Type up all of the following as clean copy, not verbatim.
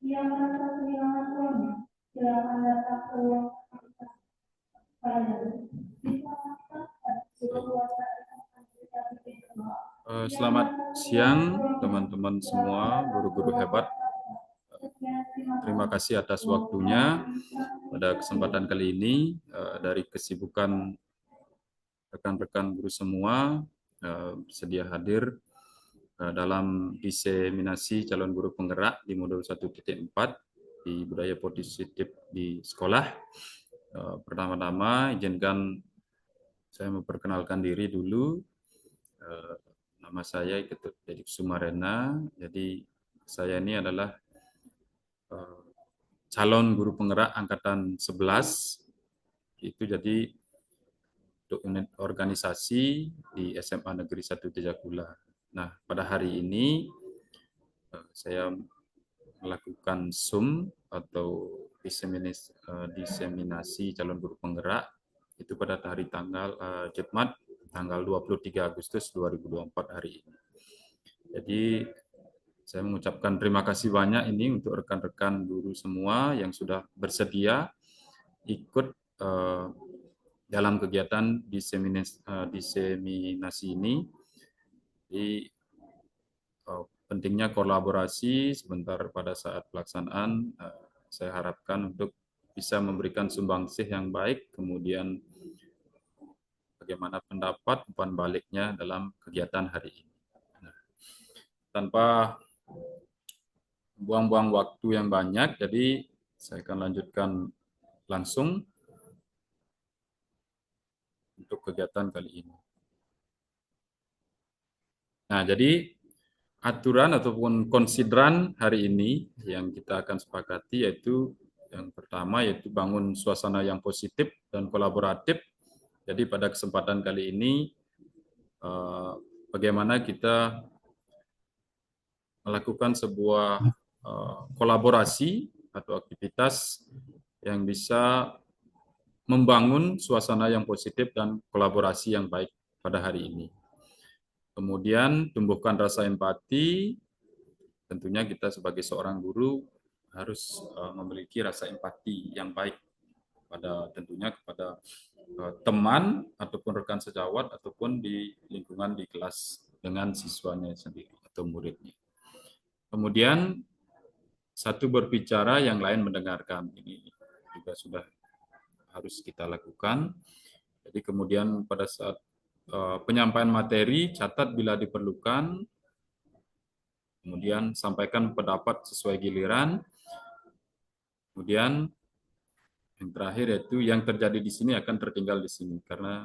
yang merasa kehilangan uangnya, silakan datang ke ruang pelajaran. Selamat siang teman-teman semua, guru-guru hebat. Terima kasih atas waktunya pada kesempatan kali ini. Dari kesibukan rekan-rekan guru semua bersedia hadir dalam diseminasi calon guru penggerak di modul 1.4 di budaya positif di sekolah. Pertama-tama izinkan saya memperkenalkan diri dulu. Nama saya Ketut Dedik Sumarena. Jadi saya ini adalah calon guru penggerak angkatan 11. Itu jadi untuk unit organisasi di SMA Negeri 1 Jayapura. Nah, pada hari ini saya melakukan SUM atau diseminasi calon guru penggerak itu pada hari tanggal Jumat tanggal 23 Agustus 2024 hari ini. Jadi saya mengucapkan terima kasih banyak ini untuk rekan-rekan guru semua yang sudah bersedia ikut dalam kegiatan diseminasi ini. Jadi pentingnya kolaborasi sebentar pada saat pelaksanaan. Saya harapkan untuk bisa memberikan sumbangsih yang baik, kemudian bagaimana pendapat umpan baliknya dalam kegiatan hari ini. Nah, tanpa buang-buang waktu yang banyak, jadi saya akan lanjutkan langsung untuk kegiatan kali ini. Nah, jadi aturan ataupun konsideran hari ini yang kita akan sepakati yaitu yang pertama yaitu bangun suasana yang positif dan kolaboratif. Jadi pada kesempatan kali ini bagaimana kita melakukan sebuah kolaborasi atau aktivitas yang bisa membangun suasana yang positif dan kolaborasi yang baik pada hari ini. Kemudian tumbuhkan rasa empati. Tentunya kita sebagai seorang guru harus memiliki rasa empati yang baik pada tentunya kepada teman ataupun rekan sejawat ataupun di lingkungan di kelas dengan siswanya sendiri atau muridnya. Kemudian satu berbicara, yang lain mendengarkan. Ini juga sudah harus kita lakukan. Jadi kemudian pada saat penyampaian materi, catat bila diperlukan, kemudian sampaikan pendapat sesuai giliran, kemudian yang terakhir yaitu yang terjadi di sini akan tertinggal di sini, karena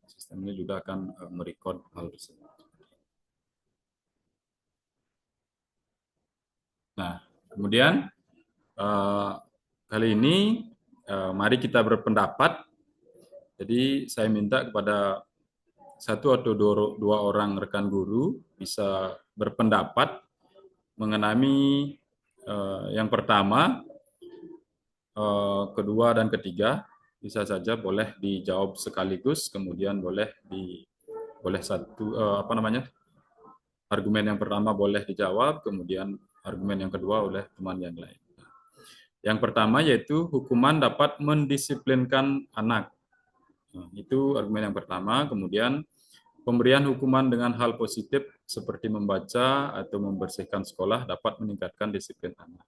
sistemnya juga akan merekod hal tersebut. Nah, kemudian kali ini mari kita berpendapat. Jadi saya minta kepada satu atau dua orang rekan guru bisa berpendapat mengenai yang pertama, kedua, dan ketiga. Bisa saja boleh dijawab sekaligus, kemudian boleh satu argumen yang pertama boleh dijawab, kemudian argumen yang kedua oleh teman yang lain. Yang pertama yaitu hukuman dapat mendisiplinkan anak. Nah, itu argumen yang pertama. Kemudian pemberian hukuman dengan hal positif seperti membaca atau membersihkan sekolah dapat meningkatkan disiplin anak.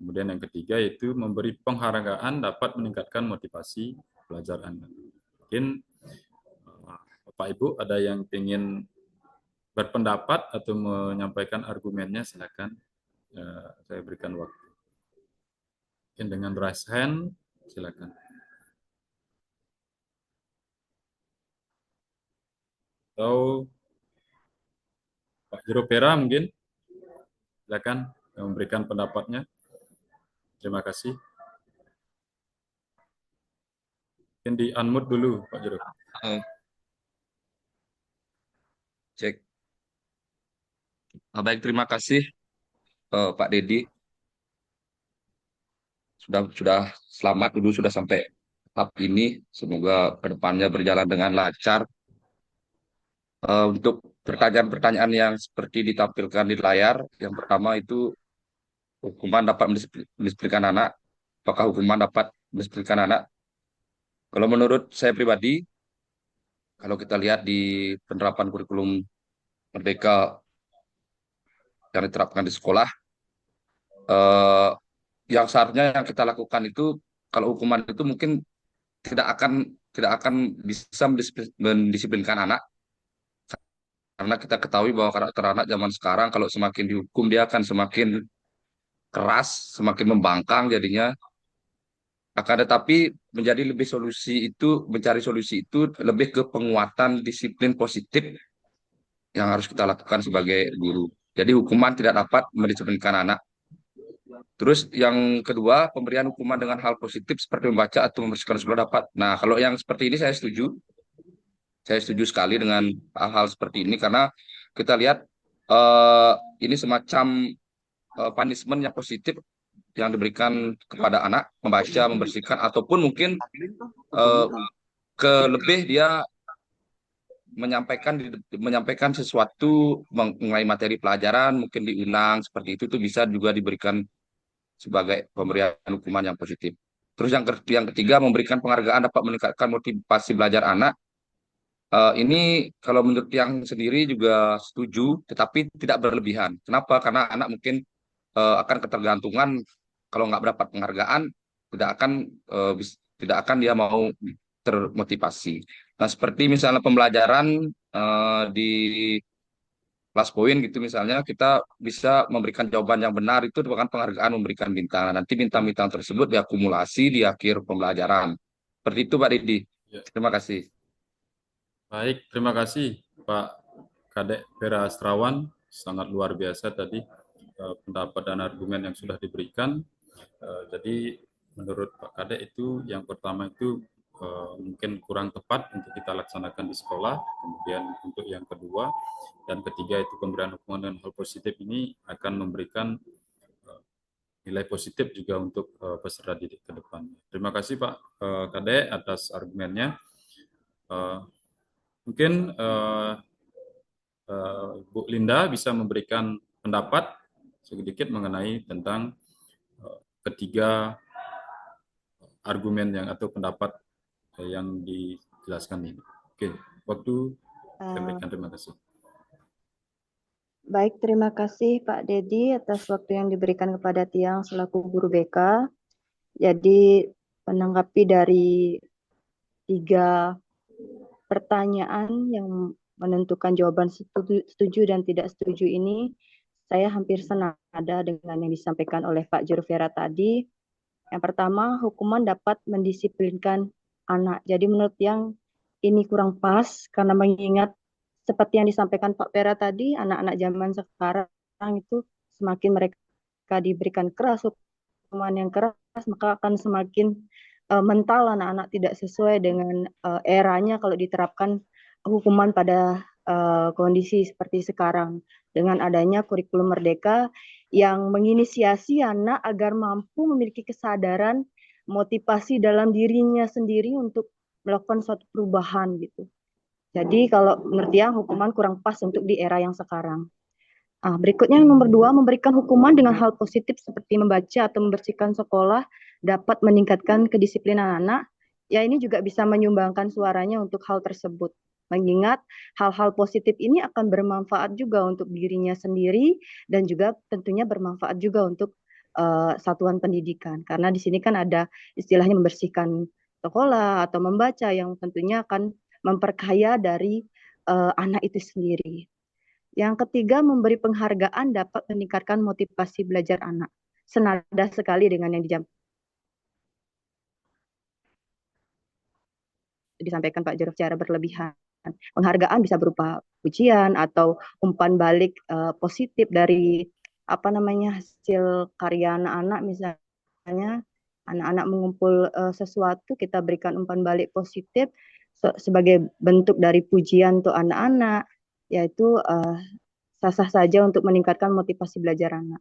Kemudian yang ketiga yaitu memberi penghargaan dapat meningkatkan motivasi belajar anak. Mungkin Bapak Ibu ada yang ingin berpendapat atau menyampaikan argumennya, silakan. Saya berikan waktu. Mungkin dengan raise hand, silakan. Atau Pak Jero Pera mungkin, silakan memberikan pendapatnya. Terima kasih. Mungkin di unmute dulu, Pak Jero. Cek. Baik, terima kasih Pak Dedi. Sudah selamat dulu, sudah sampai tahap ini. Semoga kedepannya berjalan dengan lancar. Untuk pertanyaan-pertanyaan yang seperti ditampilkan di layar, yang pertama itu hukuman dapat mendisiplinkan anak. Apakah hukuman dapat mendisiplinkan anak? Kalau menurut saya pribadi, kalau kita lihat di penerapan kurikulum Merdeka yang diterapkan di sekolah, eh, yang seharusnya yang kita lakukan itu, kalau hukuman itu mungkin tidak akan tidak akan bisa mendisiplinkan anak, karena kita ketahui bahwa karakter anak zaman sekarang kalau semakin dihukum dia akan semakin keras, semakin membangkang jadinya. Akan tetapi mencari solusi itu lebih ke penguatan disiplin positif yang harus kita lakukan sebagai guru. Jadi hukuman tidak dapat mendisiplinkan anak. Terus yang kedua, pemberian hukuman dengan hal positif seperti membaca atau membersihkan sekolah dapat. Nah, kalau yang seperti ini saya setuju. Saya setuju sekali dengan hal-hal seperti ini karena kita lihat eh, ini semacam punishment yang positif yang diberikan kepada anak, membaca, membersihkan, ataupun mungkin eh, lebih dia menyampaikan sesuatu mengenai materi pelajaran, mungkin diulang seperti itu tuh bisa juga diberikan sebagai pemberian hukuman yang positif. Terus yang ketiga, memberikan penghargaan dapat meningkatkan motivasi belajar anak. Ini kalau menurut yang sendiri juga setuju, tetapi tidak berlebihan. Kenapa? Karena anak mungkin akan ketergantungan kalau nggak mendapat penghargaan, tidak akan dia mau termotivasi. Nah, seperti misalnya pembelajaran di kelas poin gitu misalnya, kita bisa memberikan jawaban yang benar itu bukan penghargaan memberikan bintang. Nah, nanti bintang-bintang tersebut diakumulasi di akhir pembelajaran. Seperti itu, Pak Didi. Ya. Terima kasih. Baik, terima kasih Pak Kadek Vera Astrawan, sangat luar biasa tadi pendapat dan argumen yang sudah diberikan. Jadi menurut Pak Kadek itu yang pertama itu mungkin kurang tepat untuk kita laksanakan di sekolah, kemudian untuk yang kedua dan ketiga itu pemberian hukuman dan hal positif ini akan memberikan nilai positif juga untuk peserta didik ke depan. Terima kasih Pak Kadek atas argumennya. Mungkin Bu Linda bisa memberikan pendapat sedikit mengenai tentang ketiga argumen yang atau pendapat yang dijelaskan ini. Oke, waktu saya berikan, terima kasih. Baik, terima kasih Pak Dedi atas waktu yang diberikan kepada Tiang selaku guru BK. Jadi menanggapi dari 3 pertanyaan yang menentukan jawaban setuju dan tidak setuju ini, saya hampir senada dengan yang disampaikan oleh Pak Jurvera tadi. Yang pertama, hukuman dapat mendisiplinkan anak. Jadi menurut yang ini kurang pas karena mengingat seperti yang disampaikan Pak Pera tadi, anak-anak zaman sekarang itu semakin mereka diberikan keras, hukuman yang keras, maka akan semakin mental anak-anak tidak sesuai dengan eranya kalau diterapkan hukuman pada kondisi seperti sekarang. Dengan adanya kurikulum Merdeka yang menginisiasi anak agar mampu memiliki kesadaran motivasi dalam dirinya sendiri untuk melakukan suatu perubahan gitu. Jadi kalau menurut dia hukuman kurang pas untuk di era yang sekarang. Berikutnya yang nomor 2, memberikan hukuman dengan hal positif seperti membaca atau membersihkan sekolah dapat meningkatkan kedisiplinan anak. Ya ini juga bisa menyumbangkan suaranya untuk hal tersebut. Mengingat hal-hal positif ini akan bermanfaat juga untuk dirinya sendiri dan juga tentunya bermanfaat juga untuk satuan pendidikan. Karena di sini kan ada istilahnya membersihkan sekolah atau membaca yang tentunya akan memperkaya dari anak itu sendiri. Yang ketiga, memberi penghargaan dapat meningkatkan motivasi belajar anak. Senada sekali dengan yang disampaikan Pak Jarod secara berlebihan. Penghargaan bisa berupa pujian atau umpan balik positif dari hasil karya anak-anak, misalnya anak-anak mengumpul sesuatu, kita berikan umpan balik positif sebagai bentuk dari pujian untuk anak-anak, yaitu sah-sah saja untuk meningkatkan motivasi belajar anak.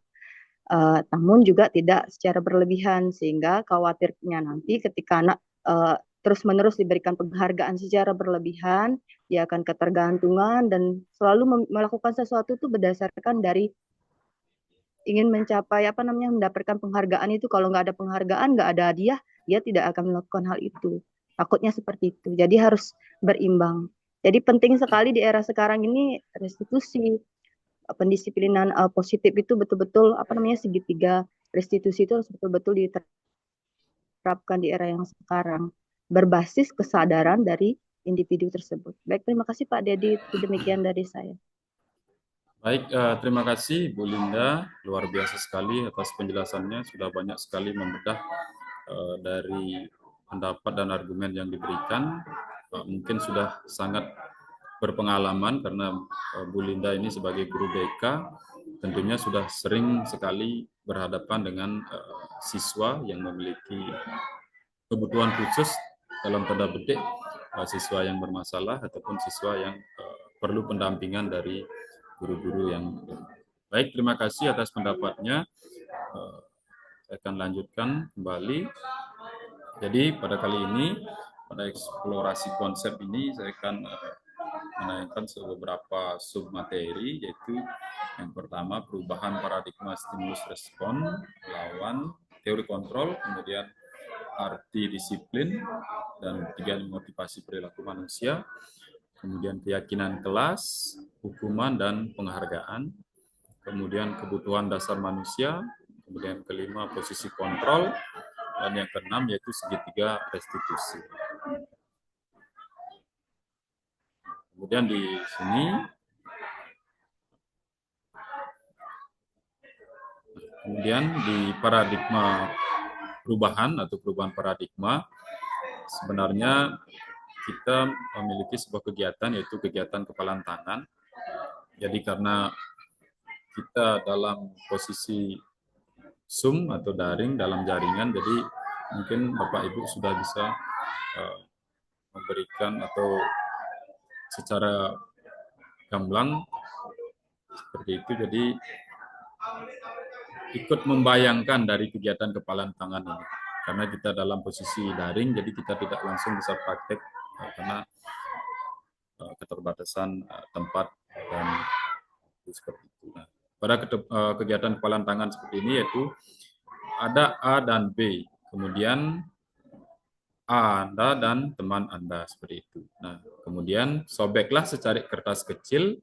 Namun juga tidak secara berlebihan, sehingga khawatirnya nanti ketika anak terus-menerus diberikan penghargaan secara berlebihan, dia akan ketergantungan dan selalu melakukan sesuatu itu berdasarkan dari ingin mencapai mendapatkan penghargaan itu. Kalau nggak ada penghargaan, nggak ada hadiah, dia tidak akan melakukan hal itu. Takutnya seperti itu. Jadi harus berimbang. Jadi penting sekali di era sekarang ini restitusi, pendisiplinan positif itu betul-betul segitiga restitusi itu harus betul-betul diterapkan di era yang sekarang berbasis kesadaran dari individu tersebut. Baik, terima kasih Pak Dedi. Itu demikian dari saya. Baik, terima kasih Bu Linda, luar biasa sekali atas penjelasannya, sudah banyak sekali membedah dari pendapat dan argumen yang diberikan. Mungkin sudah sangat berpengalaman karena Bu Linda ini sebagai guru BK tentunya sudah sering sekali berhadapan dengan siswa yang memiliki kebutuhan khusus dalam tanda petik, siswa yang bermasalah ataupun siswa yang perlu pendampingan dari guru-guru yang baik. Terima kasih atas pendapatnya. Saya akan lanjutkan kembali. Jadi pada kali ini, pada eksplorasi konsep ini, saya akan menanyakan beberapa submateri, yaitu yang pertama perubahan paradigma stimulus respon, lawan, teori kontrol, kemudian arti disiplin, dan tiga motivasi perilaku manusia, kemudian keyakinan kelas, hukuman dan penghargaan, kemudian kebutuhan dasar manusia, kemudian kelima posisi kontrol, dan yang keenam yaitu segitiga restitusi. Kemudian di sini kemudian di paradigma perubahan atau perubahan paradigma, sebenarnya kita memiliki sebuah kegiatan yaitu kegiatan kepalan tangan. Jadi karena kita dalam posisi Zoom atau daring dalam jaringan, jadi mungkin Bapak Ibu sudah bisa memberikan atau secara gamblang seperti itu. Jadi ikut membayangkan dari kegiatan kepalan tangan ini. Karena kita dalam posisi daring, jadi kita tidak langsung bisa praktek karena keterbatasan tempat dan seperti itu. Nah, pada kegiatan kepalan tangan seperti ini yaitu ada A dan B, kemudian A Anda dan teman Anda seperti itu. Nah, kemudian sobeklah secari kertas kecil,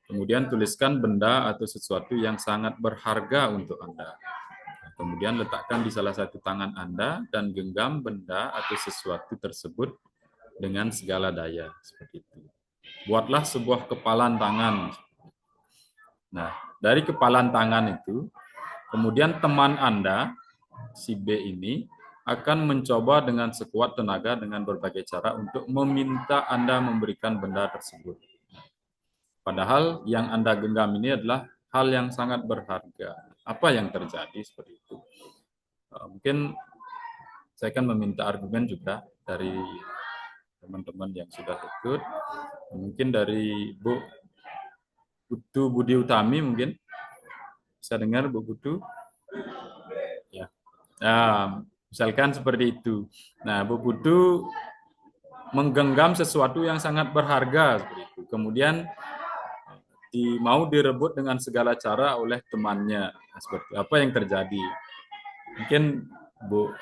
kemudian tuliskan benda atau sesuatu yang sangat berharga untuk Anda. Kemudian letakkan di salah satu tangan Anda dan genggam benda atau sesuatu tersebut dengan segala daya seperti itu. Buatlah sebuah kepalan tangan. Nah, dari kepalan tangan itu, kemudian teman Anda, si B ini, akan mencoba dengan sekuat tenaga dengan berbagai cara untuk meminta Anda memberikan benda tersebut. Padahal yang Anda genggam ini adalah hal yang sangat berharga. Apa yang terjadi seperti itu? Mungkin saya akan meminta argumen juga dari teman-teman yang sudah ikut. Mungkin dari Bu Putu Budi Utami mungkin. Bisa dengar Bu Putu? Ya. Nah, misalkan seperti itu. Nah, Bu Putu menggenggam sesuatu yang sangat berharga seperti itu. Kemudian mau direbut dengan segala cara oleh temannya. Nah, seperti apa yang terjadi? Mungkin Bu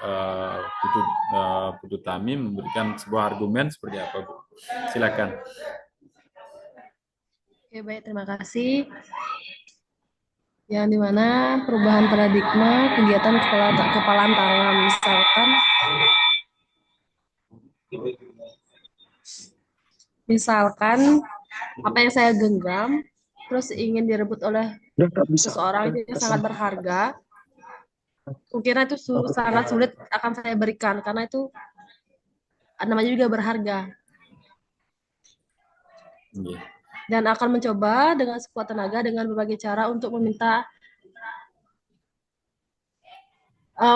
Putu Tami memberikan sebuah argumen seperti apa, Bu? Silakan. Oke, baik, terima kasih. Yang dimana perubahan paradigma kegiatan kepalan tangan, misalkan apa yang saya genggam terus ingin direbut oleh seseorang itu yang sangat berharga, mungkin itu sangat sulit akan saya berikan karena itu namanya juga berharga. Dan akan mencoba dengan sekuat tenaga dengan berbagai cara untuk meminta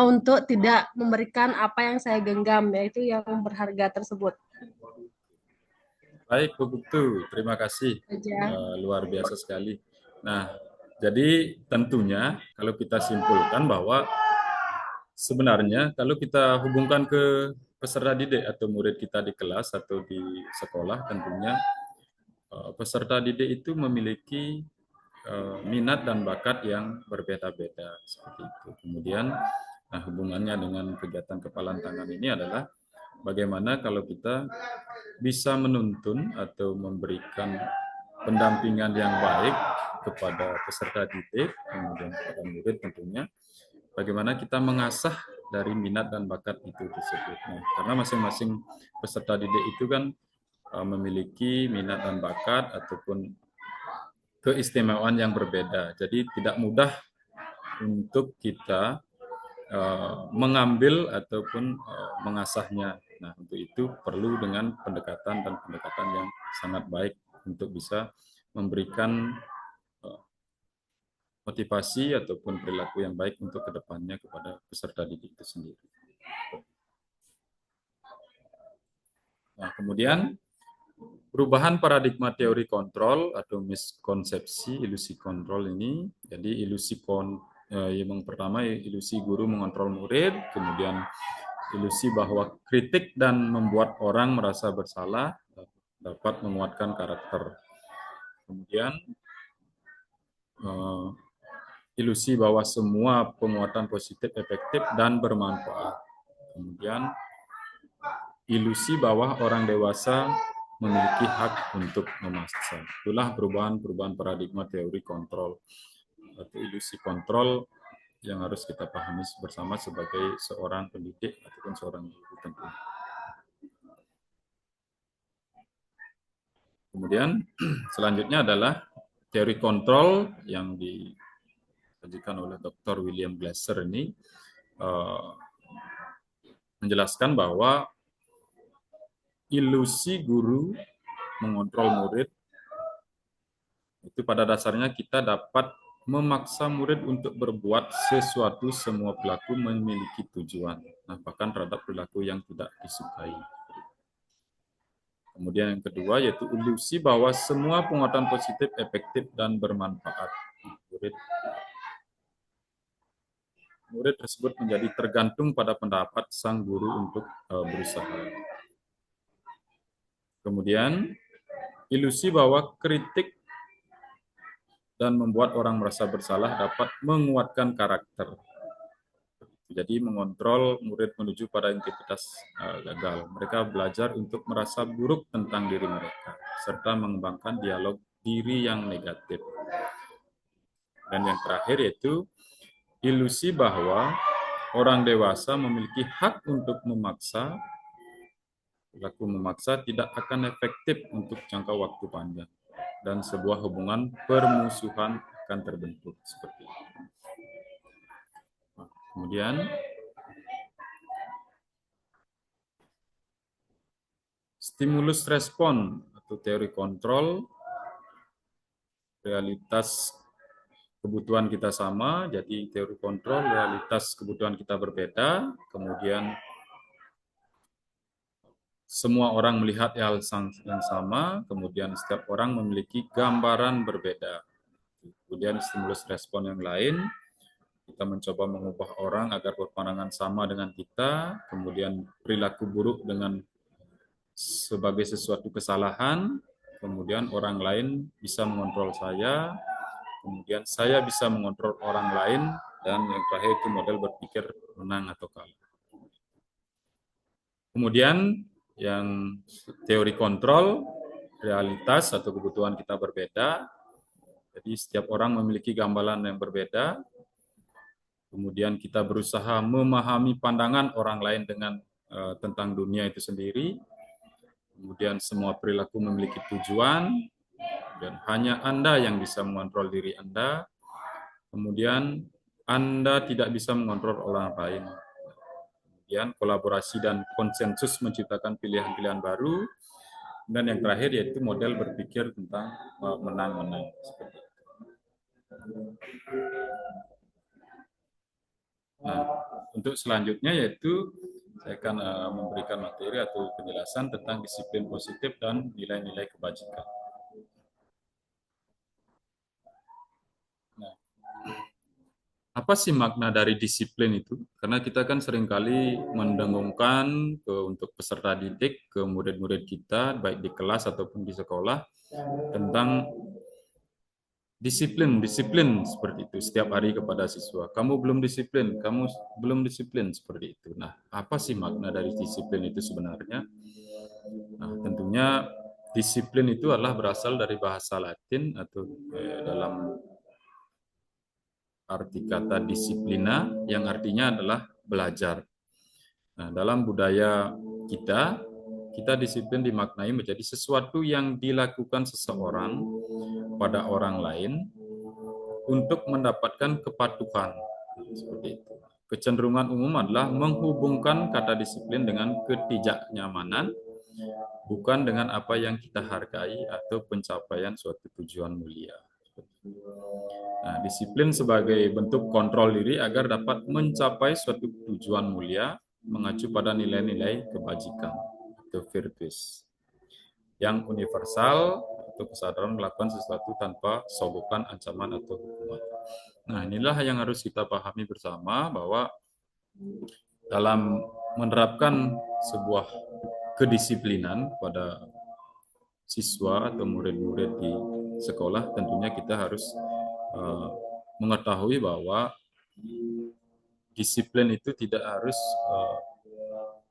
untuk tidak memberikan apa yang saya genggam, yaitu yang berharga tersebut. Baik, Bu Putu, terima kasih. Luar biasa sekali. Nah, jadi tentunya kalau kita simpulkan bahwa sebenarnya kalau kita hubungkan ke peserta didik atau murid kita di kelas atau di sekolah, tentunya peserta didik itu memiliki minat dan bakat yang berbeda-beda seperti itu. Kemudian hubungannya dengan kegiatan kepalan tangan ini adalah bagaimana kalau kita bisa menuntun atau memberikan pendampingan yang baik kepada peserta didik, kemudian kepada murid tentunya, bagaimana kita mengasah dari minat dan bakat itu tersebut. Nah, karena masing-masing peserta didik itu kan memiliki minat dan bakat ataupun keistimewaan yang berbeda. Jadi tidak mudah untuk kita mengambil ataupun mengasahnya. Nah, untuk itu perlu dengan pendekatan dan pendekatan yang sangat baik untuk bisa memberikan motivasi ataupun perilaku yang baik untuk kedepannya kepada peserta didik itu sendiri. Nah, kemudian perubahan paradigma teori kontrol atau miskonsepsi ilusi kontrol ini. Jadi yang pertama ilusi guru mengontrol murid, kemudian ilusi bahwa kritik dan membuat orang merasa bersalah dapat menguatkan karakter. Kemudian ilusi bahwa semua penguatan positif efektif dan bermanfaat. Kemudian ilusi bahwa orang dewasa memiliki hak untuk memaksa. Itulah perubahan paradigma teori kontrol atau ilusi kontrol yang harus kita pahami bersama sebagai seorang pendidik ataupun seorang guru tentunya. Kemudian selanjutnya adalah teori kontrol yang disajikan oleh Dr. William Glasser ini menjelaskan bahwa ilusi guru mengontrol murid itu pada dasarnya kita dapat memaksa murid untuk berbuat sesuatu, semua pelaku memiliki tujuan. Nah, bahkan terhadap perilaku yang tidak disukai. Kemudian yang kedua yaitu ilusi bahwa semua penguatan positif efektif dan bermanfaat. Murid tersebut menjadi tergantung pada pendapat sang guru untuk berusaha. Kemudian ilusi bahwa kritik dan membuat orang merasa bersalah dapat menguatkan karakter. Jadi mengontrol murid menuju pada integritas gagal. Mereka belajar untuk merasa buruk tentang diri mereka, serta mengembangkan dialog diri yang negatif. Dan yang terakhir yaitu ilusi bahwa orang dewasa memiliki hak untuk memaksa, perilaku memaksa tidak akan efektif untuk jangka waktu panjang. Dan sebuah hubungan permusuhan akan terbentuk seperti itu. Kemudian stimulus respon atau teori kontrol, realitas kebutuhan kita sama, jadi teori kontrol realitas kebutuhan kita berbeda, kemudian semua orang melihat hal yang sama, kemudian setiap orang memiliki gambaran berbeda. Kemudian stimulus respon yang lain, kita mencoba mengubah orang agar berpandangan sama dengan kita, kemudian perilaku buruk dengan sebagai sesuatu kesalahan, kemudian orang lain bisa mengontrol saya, kemudian saya bisa mengontrol orang lain, dan yang terakhir itu model berpikir menang atau kalah. Kemudian yang teori kontrol, realitas atau kebutuhan kita berbeda, jadi setiap orang memiliki gambaran yang berbeda, kemudian kita berusaha memahami pandangan orang lain dengan tentang dunia itu sendiri. Kemudian semua perilaku memiliki tujuan, dan hanya Anda yang bisa mengontrol diri Anda. Kemudian Anda tidak bisa mengontrol orang lain. Kemudian kolaborasi dan konsensus menciptakan pilihan-pilihan baru. Dan yang terakhir yaitu model berpikir tentang menang-menang. Nah, untuk selanjutnya yaitu saya akan memberikan materi atau penjelasan tentang disiplin positif dan nilai-nilai kebajikan. Nah, apa sih makna dari disiplin itu? Karena kita kan seringkali mendengungkan untuk peserta didik, ke murid-murid kita, baik di kelas ataupun di sekolah, tentang disiplin, disiplin seperti itu setiap hari kepada siswa. Kamu belum disiplin, kamu belum disiplin seperti itu. Nah, apa sih makna dari disiplin itu sebenarnya? Nah, tentunya disiplin itu adalah berasal dari bahasa Latin atau dalam arti kata disiplina yang artinya adalah belajar. Nah, dalam budaya kita, kita disiplin dimaknai menjadi sesuatu yang dilakukan seseorang pada orang lain untuk mendapatkan kepatuhan. Seperti itu. Kecenderungan umum adalah menghubungkan kata disiplin dengan ketidaknyamanan, bukan dengan apa yang kita hargai atau pencapaian suatu tujuan mulia. Nah, disiplin sebagai bentuk kontrol diri agar dapat mencapai suatu tujuan mulia mengacu pada nilai-nilai kebajikan atau virtues yang universal atau kesadaran melakukan sesuatu tanpa sogokan, ancaman, atau hukuman. Nah, inilah yang harus kita pahami bersama bahwa dalam menerapkan sebuah kedisiplinan pada siswa atau murid-murid di sekolah, tentunya kita harus mengetahui bahwa disiplin itu tidak harus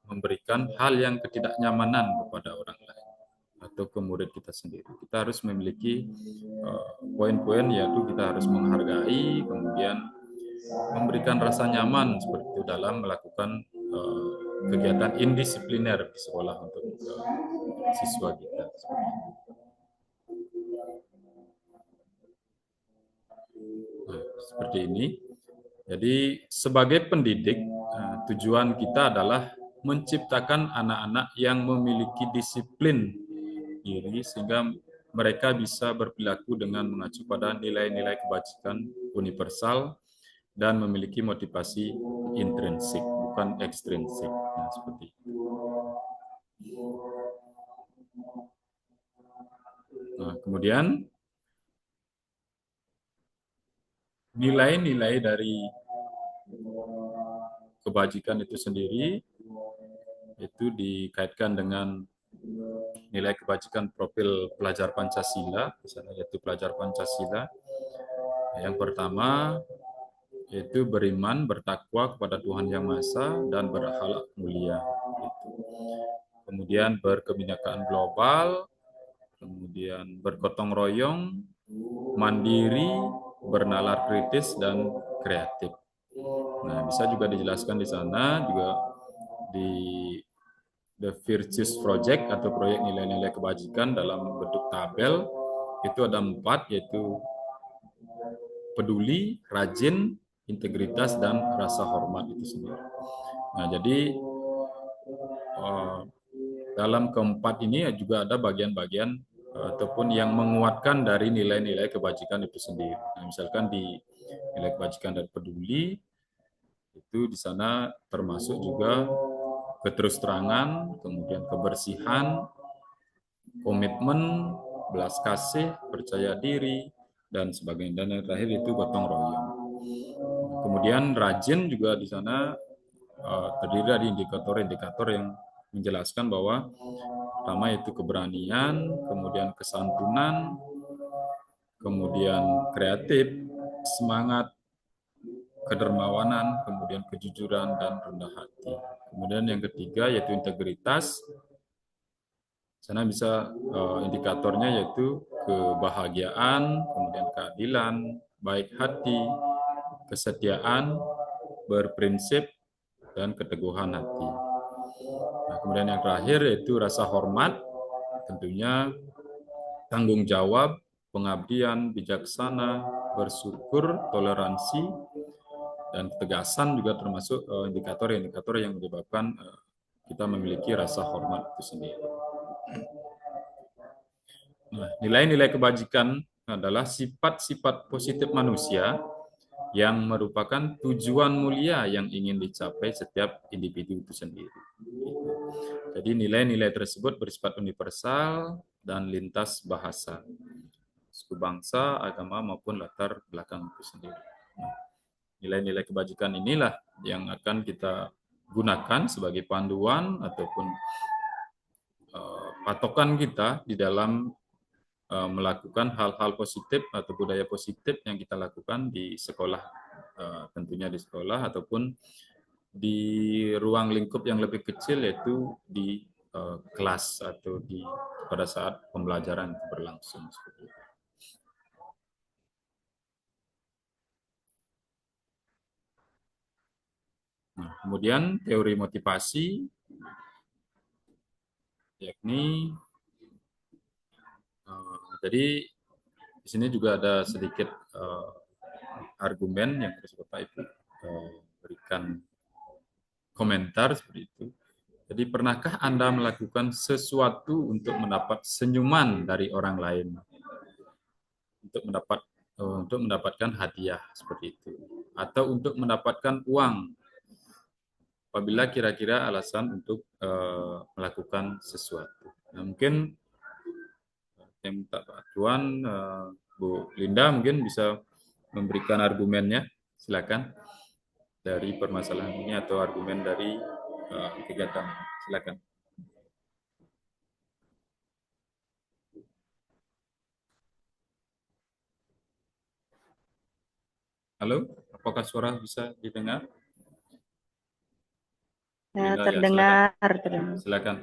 memberikan hal yang ketidaknyamanan kepada orang lain atau ke murid kita sendiri. Kita harus memiliki poin-poin, yaitu kita harus menghargai, kemudian memberikan rasa nyaman seperti itu dalam melakukan kegiatan indisipliner di sekolah untuk siswa kita. Nah, seperti ini. Jadi sebagai pendidik, tujuan kita adalah menciptakan anak-anak yang memiliki disiplin diri sehingga mereka bisa berperilaku dengan mengacu pada nilai-nilai kebajikan universal dan memiliki motivasi intrinsik, bukan ekstrinsik. Nah, seperti itu. Nah, kemudian nilai-nilai dari kebajikan itu sendiri itu dikaitkan dengan nilai kebajikan profil pelajar Pancasila, misalnya yaitu pelajar Pancasila. Yang pertama yaitu beriman, bertakwa kepada Tuhan Yang Maha Esa dan berakhlak mulia. Kemudian berkebinekaan global, kemudian bergotong royong, mandiri, bernalar kritis dan kreatif. Nah, bisa juga dijelaskan di sana juga di The Virtues Project atau proyek nilai-nilai kebajikan dalam bentuk tabel itu ada 4, yaitu peduli, rajin, integritas, dan rasa hormat itu sendiri. Nah, jadi dalam keempat ini juga ada bagian-bagian ataupun yang menguatkan dari nilai-nilai kebajikan itu sendiri. Nah, misalkan di nilai kebajikan dan peduli itu di sana termasuk juga keterus-terangan, kemudian kebersihan, komitmen, belas kasih, percaya diri, dan sebagainya. Dan yang terakhir itu gotong royong. Kemudian rajin juga di sana terdiri dari indikator-indikator yang menjelaskan bahwa pertama itu keberanian, kemudian kesantunan, kemudian kreatif, semangat, kedermawanan, kemudian kejujuran, dan rendah hati. Kemudian yang ketiga yaitu integritas. Sana bisa indikatornya yaitu kebahagiaan, kemudian keadilan, baik hati, kesetiaan, berprinsip, dan keteguhan hati. Nah, kemudian yang terakhir yaitu rasa hormat, tentunya tanggung jawab, pengabdian, bijaksana, bersyukur, toleransi, dan ketegasan juga termasuk indikator-indikator yang menyebabkan kita memiliki rasa hormat itu sendiri. Nah, nilai-nilai kebajikan adalah sifat-sifat positif manusia yang merupakan tujuan mulia yang ingin dicapai setiap individu itu sendiri. Jadi nilai-nilai tersebut bersifat universal dan lintas bahasa, suku bangsa, agama maupun latar belakang itu sendiri. Nah, nilai-nilai kebajikan inilah yang akan kita gunakan sebagai panduan ataupun patokan kita di dalam melakukan hal-hal positif atau budaya positif yang kita lakukan di sekolah, tentunya di sekolah ataupun di ruang lingkup yang lebih kecil, yaitu di kelas atau pada saat pembelajaran berlangsung seperti itu. Nah, kemudian teori motivasi, yakni jadi di sini juga ada sedikit argumen yang harus Bapak Ibu berikan komentar seperti itu. Jadi pernahkah Anda melakukan sesuatu untuk mendapat senyuman dari orang lain, untuk mendapatkan hadiah seperti itu, atau untuk mendapatkan uang? Apabila kira-kira alasan untuk melakukan sesuatu. Nah, mungkin yang minta bantuan Bu Linda mungkin bisa memberikan argumennya, silakan, dari permasalahan ini atau argumen dari kegiatan. Silakan. Halo, apakah suara bisa didengar? Ya, Linda, terdengar, silakan. terdengar. Silakan.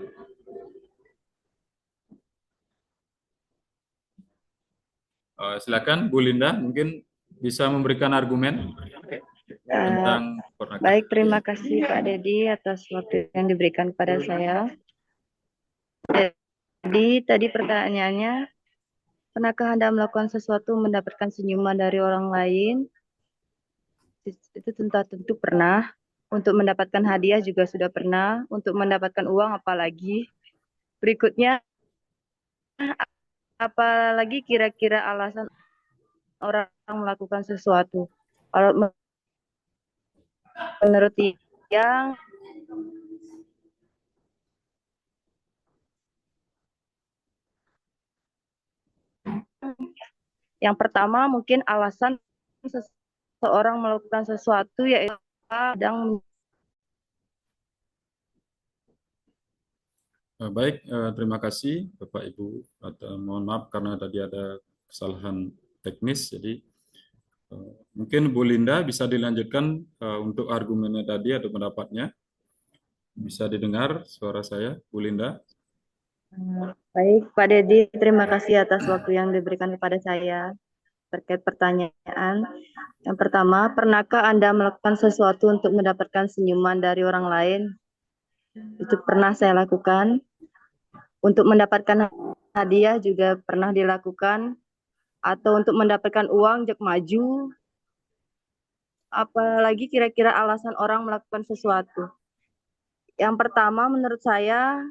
Silakan Bu Linda, mungkin bisa memberikan argumen tentang pernahkah. Baik, terima kasih Pak Dedi atas waktu yang diberikan kepada saya. Jadi tadi pertanyaannya, pernahkah Anda melakukan sesuatu mendapatkan senyuman dari orang lain? Itu tentu pernah. Untuk mendapatkan hadiah juga sudah pernah. Untuk mendapatkan uang apalagi. Berikutnya, apalagi kira-kira alasan orang melakukan sesuatu. Kalau menurut yang pertama mungkin alasan seseorang melakukan sesuatu yaitu sedang. Baik, terima kasih Bapak Ibu. Mohon maaf karena tadi ada kesalahan teknis, jadi mungkin Bu Linda bisa dilanjutkan untuk argumennya tadi atau pendapatnya. Bisa didengar suara saya, Bu Linda? Baik, Pak Dedi, terima kasih atas waktu yang diberikan kepada saya terkait pertanyaan. Yang pertama, pernahkah Anda melakukan sesuatu untuk mendapatkan senyuman dari orang lain? Itu pernah saya lakukan. Untuk mendapatkan hadiah juga pernah dilakukan. Atau untuk mendapatkan uang, jek maju. Apalagi kira-kira alasan orang melakukan sesuatu. Yang pertama, menurut saya,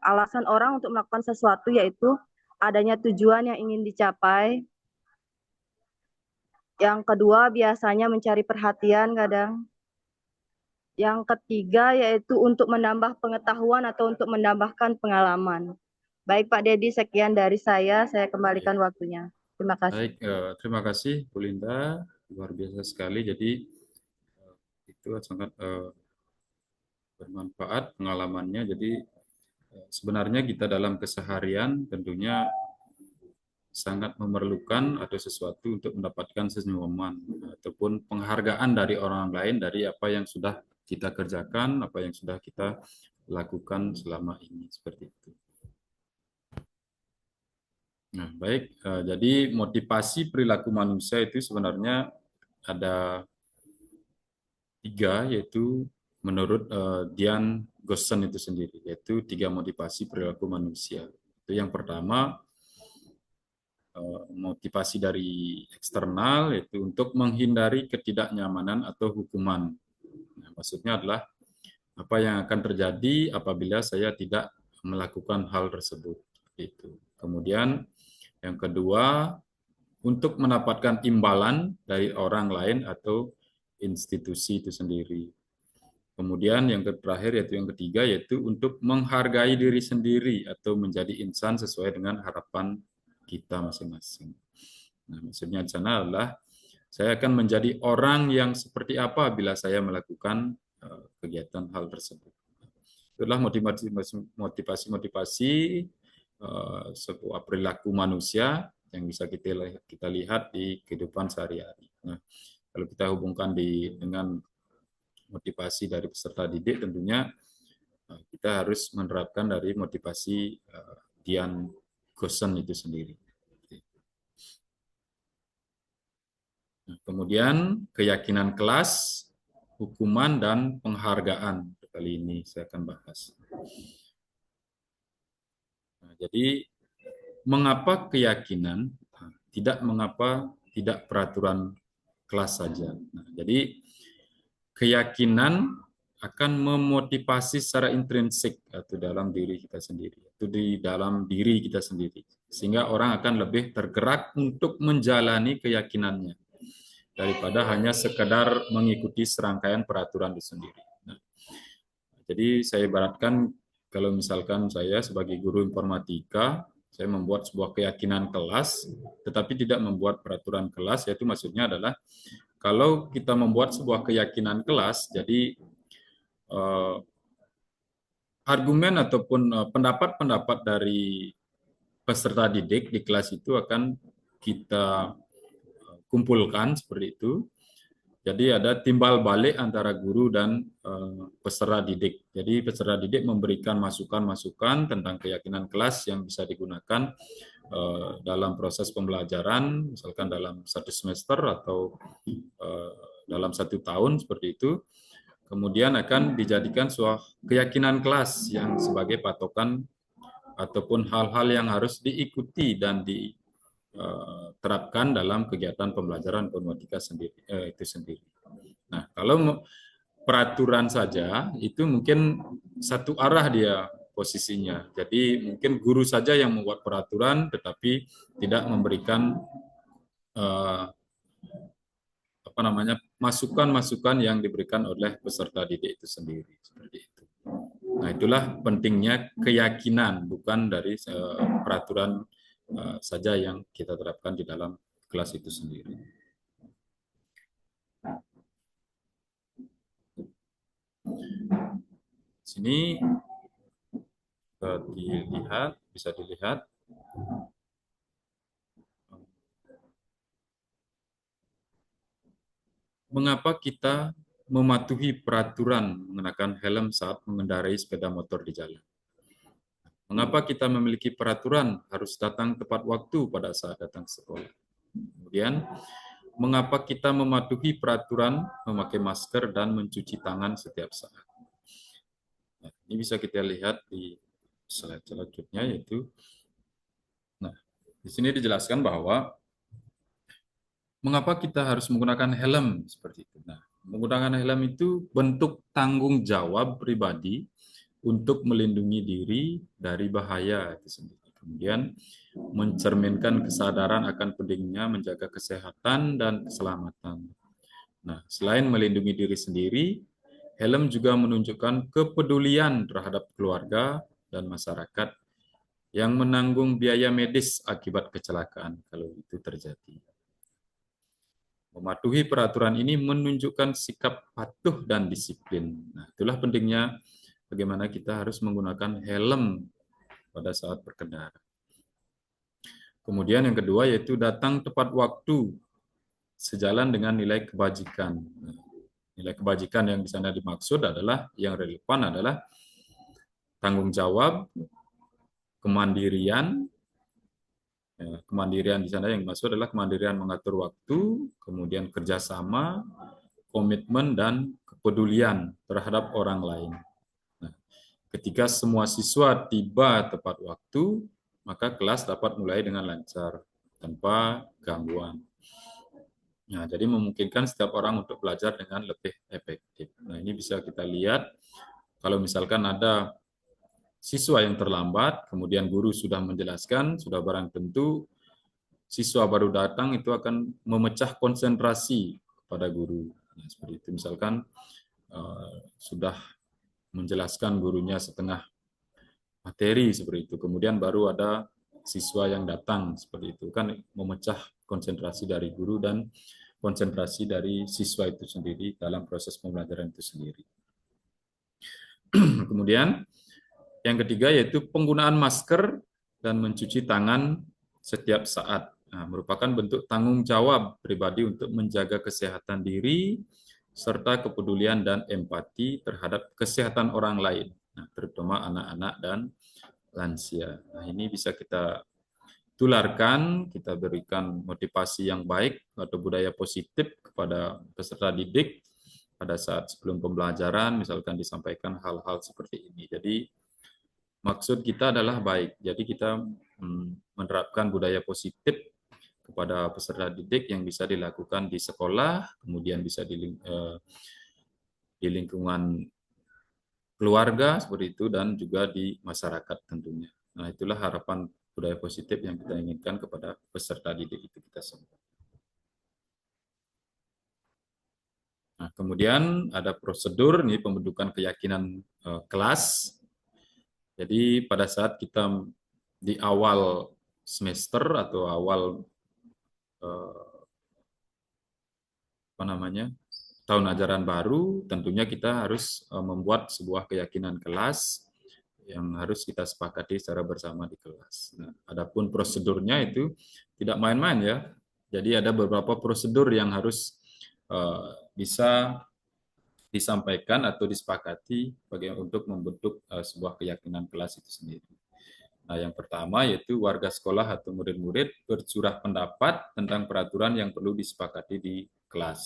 alasan orang untuk melakukan sesuatu yaitu adanya tujuan yang ingin dicapai. Yang kedua, biasanya mencari perhatian kadang. Yang ketiga, yaitu untuk menambah pengetahuan atau untuk menambahkan pengalaman. Baik Pak Dedi, sekian dari saya kembalikan waktunya. Terima kasih. Baik, terima kasih Bu Linda, luar biasa sekali. Jadi itu sangat bermanfaat pengalamannya. Jadi sebenarnya kita dalam keseharian tentunya sangat memerlukan atau sesuatu untuk mendapatkan senyuman ataupun penghargaan dari orang lain dari apa yang sudah kita kerjakan, apa yang sudah kita lakukan selama ini, seperti itu. Nah, baik, jadi motivasi perilaku manusia itu sebenarnya ada 3, yaitu menurut Dian Gosson itu sendiri, yaitu 3 motivasi perilaku manusia. Itu yang pertama, motivasi dari eksternal, yaitu untuk menghindari ketidaknyamanan atau hukuman. Nah, maksudnya adalah apa yang akan terjadi apabila saya tidak melakukan hal tersebut. Itu. Kemudian yang kedua, untuk mendapatkan imbalan dari orang lain atau institusi itu sendiri. Kemudian yang terakhir, yaitu yang ketiga, yaitu untuk menghargai diri sendiri atau menjadi insan sesuai dengan harapan kita masing-masing. Nah, maksudnya di sana adalah Saya akan menjadi orang yang seperti apa bila saya melakukan kegiatan hal tersebut. Itulah motivasi-motivasi sebuah perilaku manusia yang bisa kita lihat di kehidupan sehari-hari. Nah, kalau kita hubungkan dengan motivasi dari peserta didik, tentunya kita harus menerapkan dari motivasi Dian Goosen itu sendiri. Nah, kemudian keyakinan kelas, hukuman, dan penghargaan. Kali ini saya akan bahas. Nah, jadi mengapa keyakinan, mengapa tidak peraturan kelas saja. Nah, jadi keyakinan akan memotivasi secara intrinsik atau dalam diri kita sendiri, itu di dalam diri kita sendiri, sehingga orang akan lebih tergerak untuk menjalani keyakinannya daripada hanya sekedar mengikuti serangkaian peraturan itu sendiri. Nah, jadi saya ibaratkan kalau misalkan saya sebagai guru informatika, saya membuat sebuah keyakinan kelas, tetapi tidak membuat peraturan kelas, yaitu maksudnya adalah kalau kita membuat sebuah keyakinan kelas, jadi argumen ataupun pendapat-pendapat dari peserta didik di kelas itu akan kita kumpulkan seperti itu. Jadi ada timbal balik antara guru dan peserta didik. Jadi peserta didik memberikan masukan-masukan tentang keyakinan kelas yang bisa digunakan dalam proses pembelajaran, misalkan dalam 1 semester atau dalam 1 tahun seperti itu. Kemudian akan dijadikan sebuah keyakinan kelas yang sebagai patokan ataupun hal-hal yang harus diikuti dan diterapkan dalam kegiatan pembelajaran informatika itu sendiri. Nah, kalau peraturan saja itu mungkin satu arah dia posisinya. Jadi mungkin guru saja yang membuat peraturan, tetapi tidak memberikan masukan-masukan yang diberikan oleh peserta didik itu sendiri, seperti itu. Nah, itulah pentingnya keyakinan, bukan dari peraturan saja yang kita terapkan di dalam kelas itu sendiri. Sini bisa dilihat. Mengapa kita mematuhi peraturan mengenakan helm saat mengendarai sepeda motor di jalan? Mengapa kita memiliki peraturan harus datang tepat waktu pada saat datang ke sekolah? Kemudian, mengapa kita mematuhi peraturan memakai masker dan mencuci tangan setiap saat? Nah, ini bisa kita lihat di slide selanjutnya, yaitu, nah, di sini dijelaskan bahwa mengapa kita harus menggunakan helm seperti itu. Nah, menggunakan helm itu bentuk tanggung jawab pribadi untuk melindungi diri dari bahaya itu sendiri. Kemudian mencerminkan kesadaran akan pentingnya menjaga kesehatan dan keselamatan. Nah, selain melindungi diri sendiri, helm juga menunjukkan kepedulian terhadap keluarga dan masyarakat yang menanggung biaya medis akibat kecelakaan kalau itu terjadi. Mematuhi peraturan ini menunjukkan sikap patuh dan disiplin. Nah, itulah pentingnya bagaimana kita harus menggunakan helm pada saat berkendara. Kemudian yang kedua yaitu datang tepat waktu, sejalan dengan nilai kebajikan. Nah, nilai kebajikan yang di sana dimaksud adalah, yang relevan adalah tanggung jawab, kemandirian. Kemandirian di sana yang dimaksud adalah kemandirian mengatur waktu, kemudian kerjasama, komitmen, dan kepedulian terhadap orang lain. Nah, ketika semua siswa tiba tepat waktu, maka kelas dapat mulai dengan lancar, tanpa gangguan. Nah, jadi memungkinkan setiap orang untuk belajar dengan lebih efektif. Nah, ini bisa kita lihat, kalau misalkan ada siswa yang terlambat, kemudian guru sudah menjelaskan, sudah barang tentu siswa baru datang itu akan memecah konsentrasi pada guru. Nah, seperti itu, misalkan sudah menjelaskan gurunya setengah materi seperti itu, kemudian baru ada siswa yang datang seperti itu, kan memecah konsentrasi dari guru dan konsentrasi dari siswa itu sendiri dalam proses pembelajaran itu sendiri. Kemudian yang ketiga yaitu penggunaan masker dan mencuci tangan setiap saat. Nah, merupakan bentuk tanggung jawab pribadi untuk menjaga kesehatan diri serta kepedulian dan empati terhadap kesehatan orang lain, nah, terutama anak-anak dan lansia. Nah, ini bisa kita tularkan, kita berikan motivasi yang baik atau budaya positif kepada peserta didik pada saat sebelum pembelajaran, misalkan disampaikan hal-hal seperti ini. Jadi maksud kita adalah baik. Jadi kita menerapkan budaya positif kepada peserta didik yang bisa dilakukan di sekolah, kemudian bisa di lingkungan keluarga seperti itu, dan juga di masyarakat tentunya. Nah, itulah harapan budaya positif yang kita inginkan kepada peserta didik itu kita semua. Nah, kemudian ada prosedur, ini pembentukan keyakinan kelas. Jadi pada saat kita di awal semester atau awal tahun ajaran baru, tentunya kita harus membuat sebuah keyakinan kelas yang harus kita sepakati secara bersama di kelas. Nah, adapun prosedurnya itu tidak main-main ya. Jadi ada beberapa prosedur yang harus bisa disampaikan atau disepakati untuk membentuk sebuah keyakinan kelas itu sendiri. Nah, yang pertama yaitu warga sekolah atau murid-murid bercurah pendapat tentang peraturan yang perlu disepakati di kelas.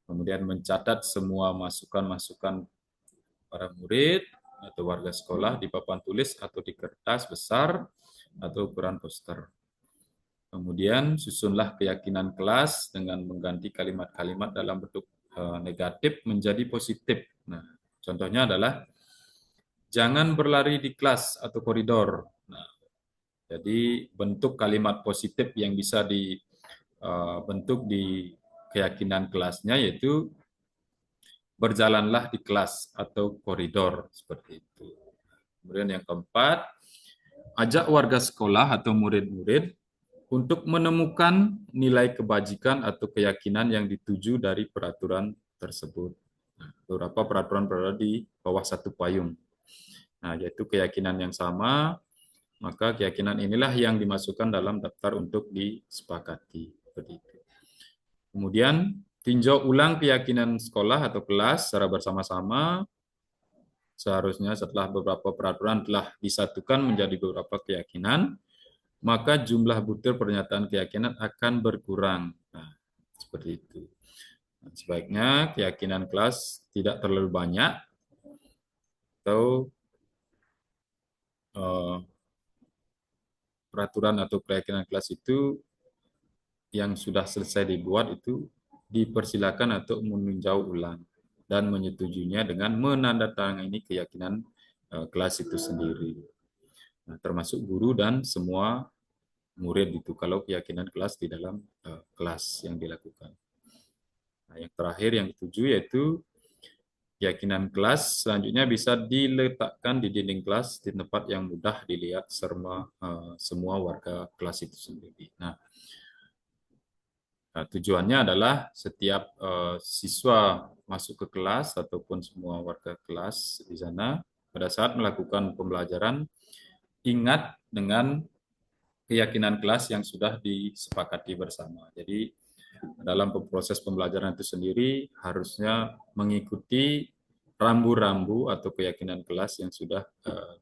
Kemudian mencatat semua masukan-masukan para murid atau warga sekolah di papan tulis atau di kertas besar atau ukuran poster. Kemudian susunlah keyakinan kelas dengan mengganti kalimat-kalimat dalam bentuk negatif menjadi positif. Nah, contohnya adalah jangan berlari di kelas atau koridor. Nah, jadi bentuk kalimat positif yang bisa dibentuk di keyakinan kelasnya yaitu berjalanlah di kelas atau koridor seperti itu. Kemudian yang keempat, ajak warga sekolah atau murid-murid untuk menemukan nilai kebajikan atau keyakinan yang dituju dari peraturan tersebut. Nah, beberapa peraturan berada di bawah satu payung. Nah, yaitu keyakinan yang sama, maka keyakinan inilah yang dimasukkan dalam daftar untuk disepakati. Seperti itu. Kemudian tinjau ulang keyakinan sekolah atau kelas secara bersama-sama. Seharusnya setelah beberapa peraturan telah disatukan menjadi beberapa keyakinan, maka jumlah butir pernyataan keyakinan akan berkurang. Nah, seperti itu. Nah, sebaiknya keyakinan kelas tidak terlalu banyak atau peraturan atau keyakinan kelas itu yang sudah selesai dibuat itu dipersilakan untuk meninjau ulang dan menyetujuinya dengan menandatangani keyakinan kelas itu sendiri. Nah, termasuk guru dan semua murid itu kalau keyakinan kelas di dalam kelas yang dilakukan. Nah, yang terakhir yang ketujuh yaitu keyakinan kelas selanjutnya bisa diletakkan di dinding kelas di tempat yang mudah dilihat semua warga kelas itu sendiri. Nah, tujuannya adalah setiap siswa masuk ke kelas ataupun semua warga kelas di sana pada saat melakukan pembelajaran ingat dengan keyakinan kelas yang sudah disepakati bersama. Jadi dalam proses pembelajaran itu sendiri harusnya mengikuti rambu-rambu atau keyakinan kelas yang sudah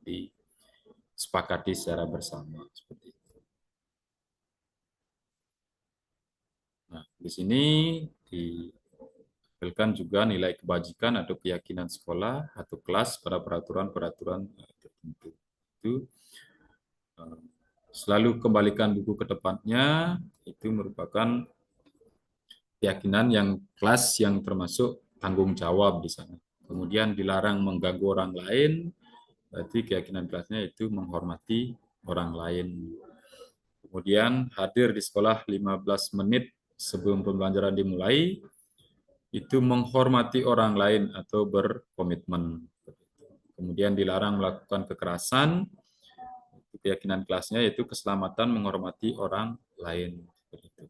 disepakati secara bersama. Seperti itu. Nah, di sini ditampilkan juga nilai kebajikan atau keyakinan sekolah atau kelas pada peraturan-peraturan tertentu. Itu selalu kembalikan buku ke tempatnya, itu merupakan keyakinan yang kelas yang termasuk tanggung jawab di sana. Kemudian dilarang mengganggu orang lain, berarti keyakinan kelasnya itu menghormati orang lain. Kemudian hadir di sekolah 15 menit sebelum pembelajaran dimulai, itu menghormati orang lain atau berkomitmen. Kemudian dilarang melakukan kekerasan, keyakinan kelasnya yaitu keselamatan menghormati orang lain.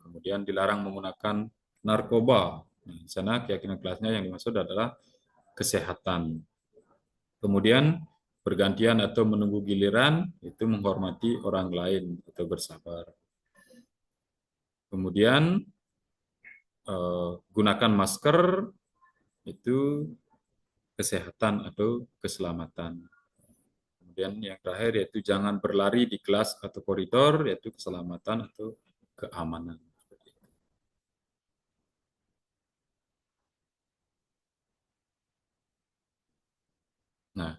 Kemudian dilarang menggunakan narkoba. Nah, di sana keyakinan kelasnya yang dimaksud adalah kesehatan. Kemudian bergantian atau menunggu giliran itu menghormati orang lain atau bersabar. Kemudian gunakan masker itu kesehatan atau keselamatan. Kemudian yang terakhir yaitu jangan berlari di kelas atau koridor, yaitu keselamatan atau keamanan. Nah,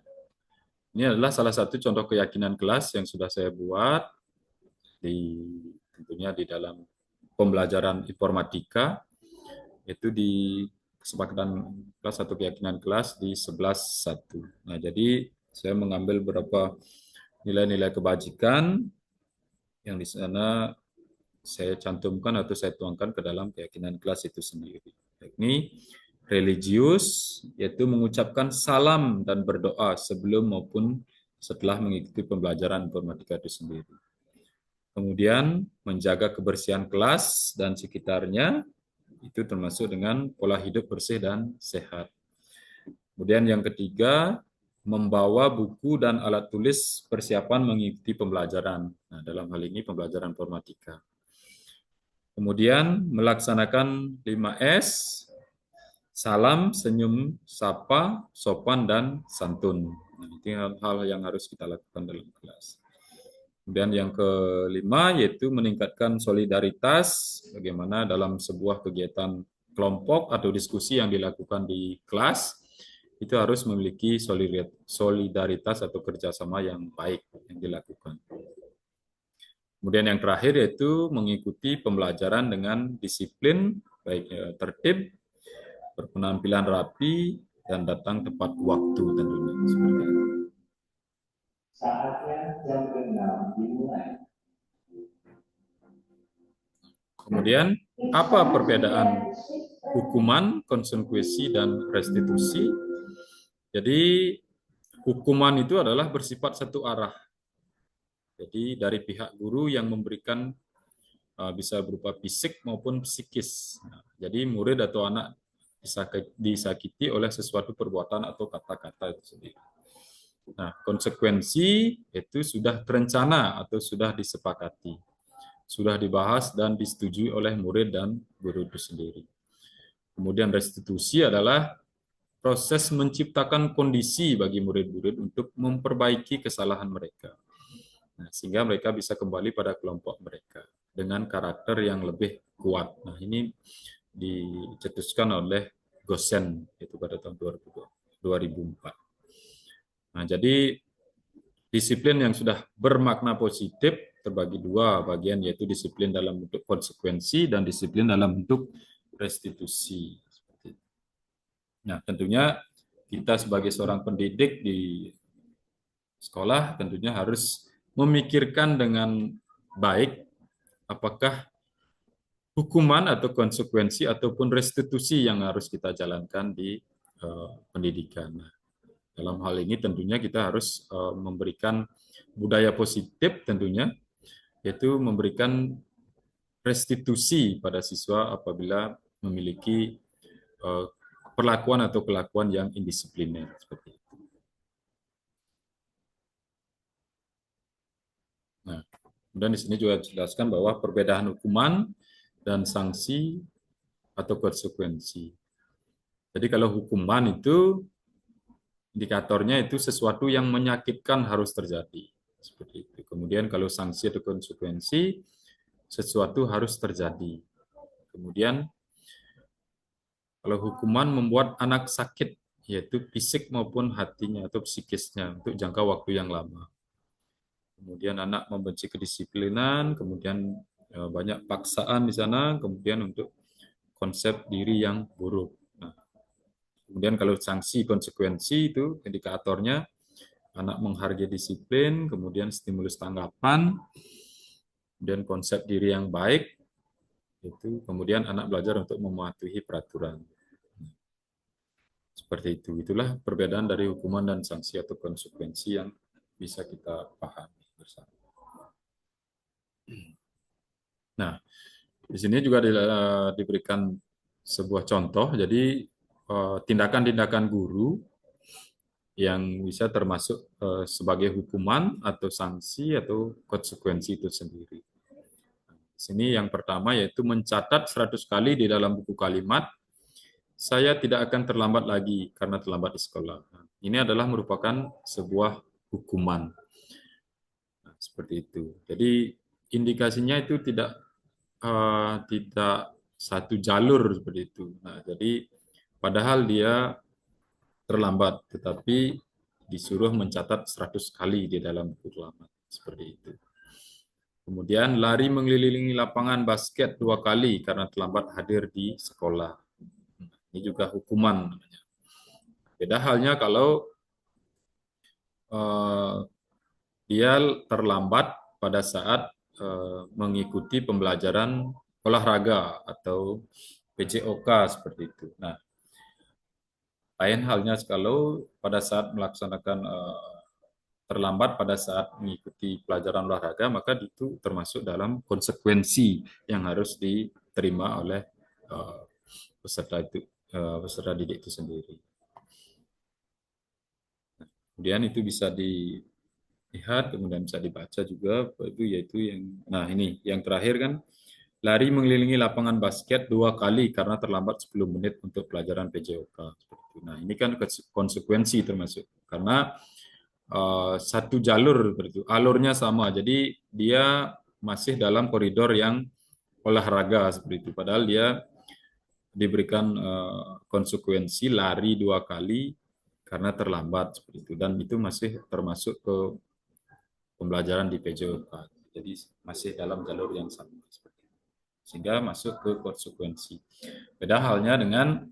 ini adalah salah satu contoh keyakinan kelas yang sudah saya buat tentunya di dalam pembelajaran informatika, itu di kesepakatan kelas atau keyakinan kelas di 11.1. Nah, jadi saya mengambil beberapa nilai-nilai kebajikan yang di sana saya cantumkan atau saya tuangkan ke dalam keyakinan kelas itu sendiri. Ini religius, yaitu mengucapkan salam dan berdoa sebelum maupun setelah mengikuti pembelajaran informatika itu sendiri. Kemudian menjaga kebersihan kelas dan sekitarnya, itu termasuk dengan pola hidup bersih dan sehat. Kemudian yang ketiga, membawa buku dan alat tulis persiapan mengikuti pembelajaran. Nah, dalam hal ini pembelajaran informatika. Kemudian melaksanakan 5S, salam, senyum, sapa, sopan, dan santun. Nah, itu hal-hal yang harus kita lakukan dalam kelas. Kemudian yang kelima yaitu meningkatkan solidaritas, bagaimana dalam sebuah kegiatan kelompok atau diskusi yang dilakukan di kelas, itu harus memiliki solidaritas atau kerjasama yang baik yang dilakukan. Kemudian yang terakhir yaitu mengikuti pembelajaran dengan disiplin, baik tertib, berpenampilan rapi, dan datang tepat waktu tentunya. Seperti itu. Saatnya jam 6 dimulai. Kemudian, apa perbedaan hukuman, konsekuensi, dan restitusi? Jadi, hukuman itu adalah bersifat satu arah. Jadi, dari pihak guru yang memberikan bisa berupa fisik maupun psikis. Nah, jadi, murid atau anak disakiti oleh sesuatu perbuatan atau kata-kata itu sendiri. Nah, konsekuensi itu sudah terencana atau sudah disepakati, sudah dibahas dan disetujui oleh murid dan guru itu sendiri. Kemudian restitusi adalah proses menciptakan kondisi bagi murid-murid untuk memperbaiki kesalahan mereka. Nah, sehingga mereka bisa kembali pada kelompok mereka dengan karakter yang lebih kuat. Nah, ini dicetuskan oleh Gosen itu pada tahun 2004. Nah, jadi disiplin yang sudah bermakna positif terbagi dua bagian, yaitu disiplin dalam bentuk konsekuensi dan disiplin dalam bentuk restitusi. Nah, tentunya kita sebagai seorang pendidik di sekolah tentunya harus memikirkan dengan baik apakah hukuman atau konsekuensi ataupun restitusi yang harus kita jalankan di pendidikan. Nah, dalam hal ini tentunya kita harus memberikan budaya positif tentunya, yaitu memberikan restitusi pada siswa apabila memiliki perlakuan atau kelakuan yang indisipliner seperti itu. Nah, kemudian di sini juga dijelaskan bahwa perbedaan hukuman dan sanksi atau konsekuensi. Jadi kalau hukuman itu indikatornya itu sesuatu yang menyakitkan harus terjadi. Seperti itu. Kemudian kalau sanksi atau konsekuensi, sesuatu harus terjadi. Kemudian kalau hukuman membuat anak sakit, yaitu fisik maupun hatinya atau psikisnya untuk jangka waktu yang lama. Kemudian anak membenci kedisiplinan, kemudian banyak paksaan di sana, kemudian untuk konsep diri yang buruk. Nah, kemudian kalau sanksi konsekuensi itu indikatornya anak menghargai disiplin, kemudian stimulus tanggapan, kemudian konsep diri yang baik, itu kemudian anak belajar untuk mematuhi peraturan. Seperti itu. Itulah perbedaan dari hukuman dan sanksi atau konsekuensi yang bisa kita pahami bersama. Nah, di sini juga diberikan sebuah contoh. Jadi tindakan-tindakan guru yang bisa termasuk sebagai hukuman atau sanksi atau konsekuensi itu sendiri. Di sini yang pertama yaitu mencatat 100 kali di dalam buku kalimat, saya tidak akan terlambat lagi karena terlambat di sekolah. Nah, ini adalah merupakan sebuah hukuman. Nah, seperti itu. Jadi indikasinya itu tidak satu jalur seperti itu. Nah, jadi padahal dia terlambat, tetapi disuruh mencatat 100 kali di dalam buku kalimat. Seperti itu. Kemudian lari mengelilingi lapangan basket 2 kali karena terlambat hadir di sekolah. Ini juga hukuman namanya. Beda halnya kalau dia terlambat pada saat mengikuti pembelajaran olahraga atau PJOK seperti itu. Nah, lain halnya kalau pada saat melaksanakan terlambat pada saat mengikuti pelajaran olahraga, maka itu termasuk dalam konsekuensi yang harus diterima oleh peserta didik itu sendiri. Kemudian itu bisa dilihat, kemudian bisa dibaca juga, yaitu ini yang terakhir kan, lari mengelilingi lapangan basket 2 kali karena terlambat 10 menit untuk pelajaran PJOK. Nah, ini kan konsekuensi termasuk, karena satu jalur seperti itu, alurnya sama, jadi dia masih dalam koridor yang olahraga seperti itu, padahal dia diberikan konsekuensi lari 2 kali karena terlambat seperti itu, dan itu masih termasuk ke pembelajaran di PJOK, jadi masih dalam jalur yang sama seperti itu, sehingga masuk ke konsekuensi. Beda halnya dengan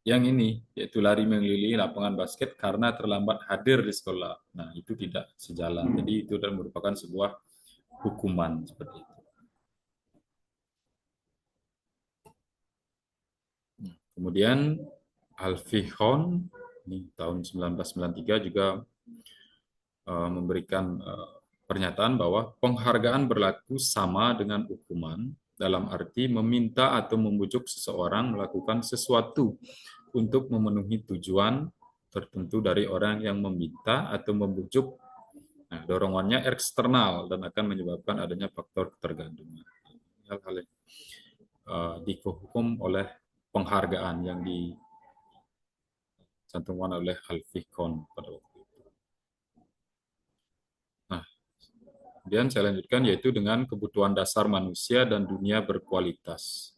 yang ini, yaitu lari mengelilingi lapangan basket karena terlambat hadir di sekolah. Nah, itu tidak sejalan. Jadi itu merupakan sebuah hukuman seperti itu. Kemudian Al-Fihon ini tahun 1993 juga memberikan pernyataan bahwa penghargaan berlaku sama dengan hukuman dalam arti meminta atau membujuk seseorang melakukan sesuatu untuk memenuhi tujuan tertentu dari orang yang meminta atau membujuk. Nah, dorongannya eksternal dan akan menyebabkan adanya faktor ketergantungan. Hal-hal yang dihukum oleh penghargaan yang dicantumkan oleh Al-Fihon pada waktu itu. Nah, kemudian saya lanjutkan yaitu dengan kebutuhan dasar manusia dan dunia berkualitas.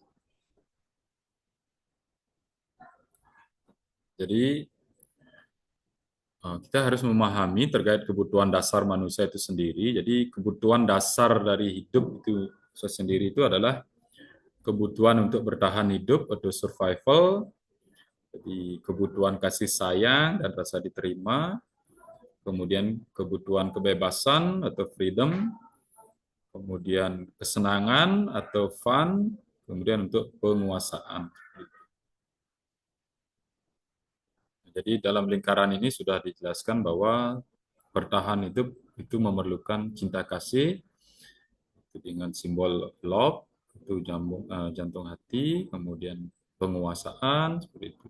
Jadi kita harus memahami terkait kebutuhan dasar manusia itu sendiri. Jadi kebutuhan dasar dari hidup itu sendiri itu adalah kebutuhan untuk bertahan hidup atau survival, jadi kebutuhan kasih sayang dan rasa diterima, kemudian kebutuhan kebebasan atau freedom, kemudian kesenangan atau fun, kemudian untuk penguasaan. Jadi dalam lingkaran ini sudah dijelaskan bahwa bertahan hidup itu memerlukan cinta kasih, itu dengan simbol love, itu jantung hati, kemudian penguasaan, seperti itu.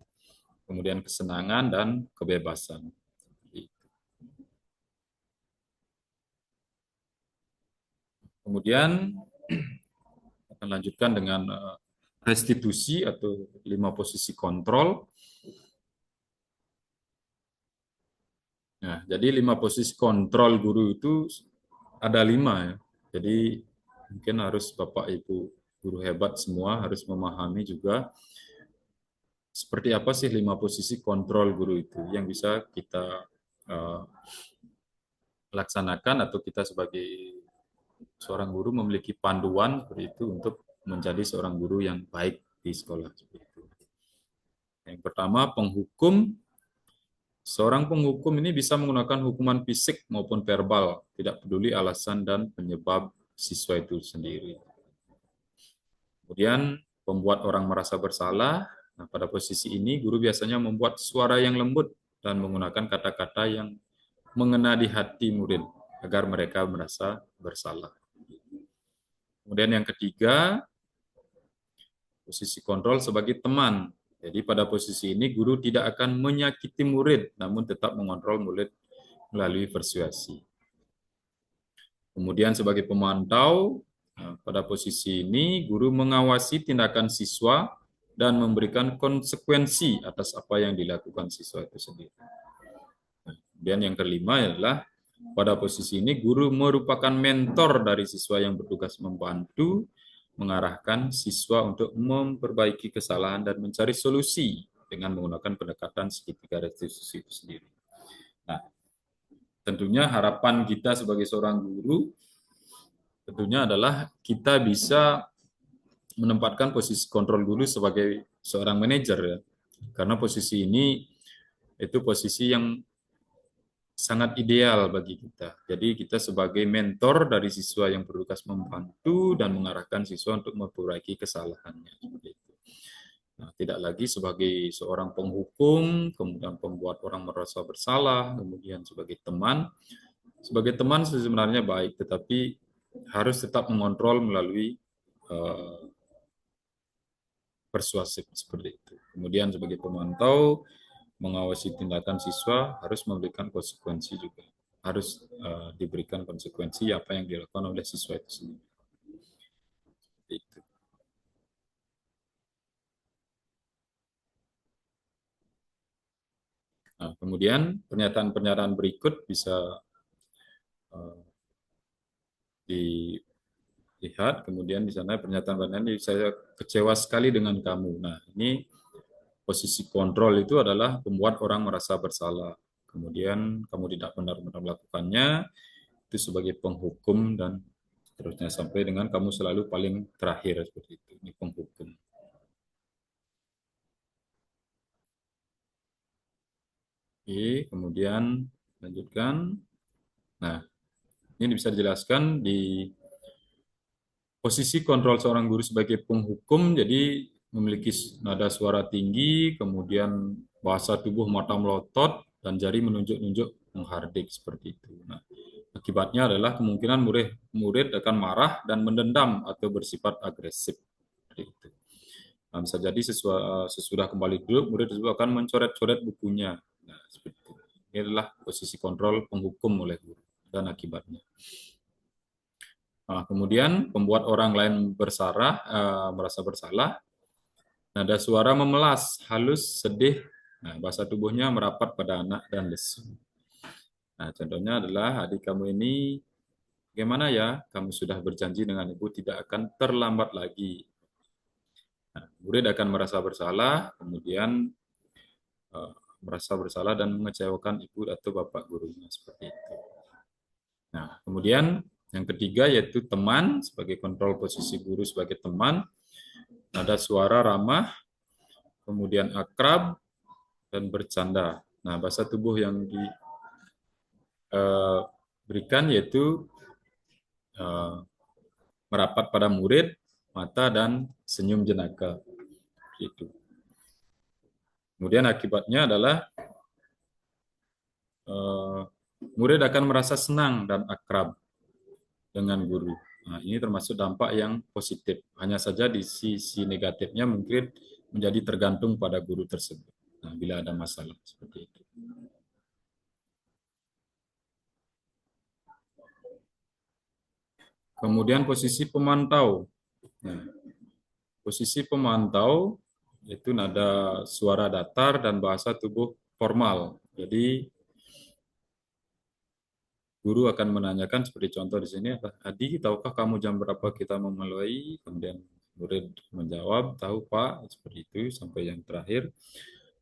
Kemudian kesenangan dan kebebasan. Kemudian akan lanjutkan dengan restitusi atau 5 posisi kontrol. Nah, jadi 5 posisi kontrol guru itu ada 5 ya. Jadi mungkin harus Bapak Ibu guru hebat semua harus memahami juga seperti apa sih 5 posisi kontrol guru itu yang bisa kita laksanakan, atau kita sebagai seorang guru memiliki panduan seperti itu untuk menjadi seorang guru yang baik di sekolah. Seperti itu. Yang pertama, penghukum. Seorang penghukum ini bisa menggunakan hukuman fisik maupun verbal, tidak peduli alasan dan penyebab siswa itu sendiri. Kemudian, pembuat orang merasa bersalah. Nah, pada posisi ini, guru biasanya membuat suara yang lembut dan menggunakan kata-kata yang mengena di hati murid agar mereka merasa bersalah. Kemudian yang ketiga, posisi kontrol sebagai teman. Jadi pada posisi ini guru tidak akan menyakiti murid, namun tetap mengontrol murid melalui persuasi. Kemudian sebagai pemantau, pada posisi ini guru mengawasi tindakan siswa dan memberikan konsekuensi atas apa yang dilakukan siswa itu sendiri. Kemudian yang kelima adalah pada posisi ini guru merupakan mentor dari siswa yang bertugas membantu mengarahkan siswa untuk memperbaiki kesalahan dan mencari solusi dengan menggunakan pendekatan segitiga restitusi itu sendiri. Nah, tentunya harapan kita sebagai seorang guru tentunya adalah kita bisa menempatkan posisi kontrol guru sebagai seorang manajer ya. Karena posisi ini itu posisi yang sangat ideal bagi kita. Jadi kita sebagai mentor dari siswa yang bertugas membantu dan mengarahkan siswa untuk memperbaiki kesalahannya. Nah, tidak lagi sebagai seorang penghukum, kemudian pembuat orang merasa bersalah, kemudian sebagai teman. Sebagai teman sebenarnya baik, tetapi harus tetap mengontrol melalui persuasif seperti itu. Kemudian sebagai pemantau, mengawasi tindakan siswa, harus memberikan konsekuensi juga. Harus diberikan konsekuensi apa yang dilakukan oleh siswa itu sendiri. Itu. Nah, kemudian pernyataan-pernyataan berikut bisa dilihat. Kemudian di sana pernyataan-pernyataan saya kecewa sekali dengan kamu. Nah, ini posisi kontrol itu adalah membuat orang merasa bersalah. Kemudian kamu tidak benar-benar melakukannya, itu sebagai penghukum dan seterusnya sampai dengan kamu selalu paling terakhir seperti itu. Ini penghukum. Oke, kemudian lanjutkan. Nah, ini bisa dijelaskan di posisi kontrol seorang guru sebagai penghukum, jadi memiliki nada suara tinggi, kemudian bahasa tubuh mata melotot, dan jari menunjuk-nunjuk menghardik seperti itu. Nah, akibatnya adalah kemungkinan murid akan marah dan mendendam atau bersifat agresif. Seperti itu. Nah, bisa jadi sesudah kembali duduk, murid tersebut akan mencoret-coret bukunya. Nah, seperti itu. Ini adalah posisi kontrol penghukum oleh guru dan akibatnya. Nah, kemudian pembuat orang lain merasa bersalah. Nada suara memelas, halus, sedih. Nah, bahasa tubuhnya merapat pada anak dan lesu. Nah, contohnya adalah adik kamu ini, bagaimana ya? Kamu sudah berjanji dengan ibu tidak akan terlambat lagi. Nah, murid akan merasa bersalah, kemudian merasa bersalah dan mengecewakan ibu atau bapak gurunya seperti itu. Nah, kemudian yang ketiga yaitu teman, sebagai kontrol posisi guru sebagai teman. Nada suara ramah, kemudian akrab, dan bercanda. Nah, bahasa tubuh yang diberikan yaitu merapat pada murid, mata, dan senyum jenaka. Itu. Kemudian akibatnya adalah murid akan merasa senang dan akrab dengan guru. Nah, ini termasuk dampak yang positif. Hanya saja di sisi negatifnya mungkin menjadi tergantung pada guru tersebut. Nah, bila ada masalah seperti itu. Kemudian posisi pemantau. Nah, posisi pemantau itu nada suara datar dan bahasa tubuh formal. Jadi guru akan menanyakan seperti contoh di sini, Adi, tahukah kamu jam berapa kita memulai? Kemudian murid menjawab, tahu Pak, seperti itu sampai yang terakhir.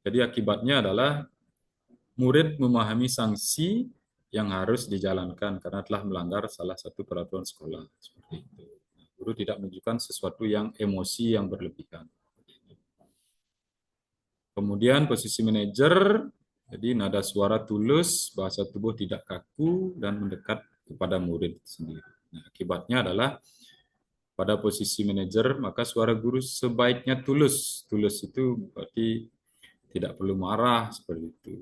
Jadi akibatnya adalah murid memahami sanksi yang harus dijalankan karena telah melanggar salah satu peraturan sekolah. Seperti itu. Guru tidak menunjukkan sesuatu yang emosi yang berlebihan. Kemudian posisi manajer, jadi nada suara tulus, bahasa tubuh tidak kaku, dan mendekat kepada murid sendiri. Nah, akibatnya adalah pada posisi manajer, maka suara guru sebaiknya tulus. Tulus itu berarti tidak perlu marah, seperti itu.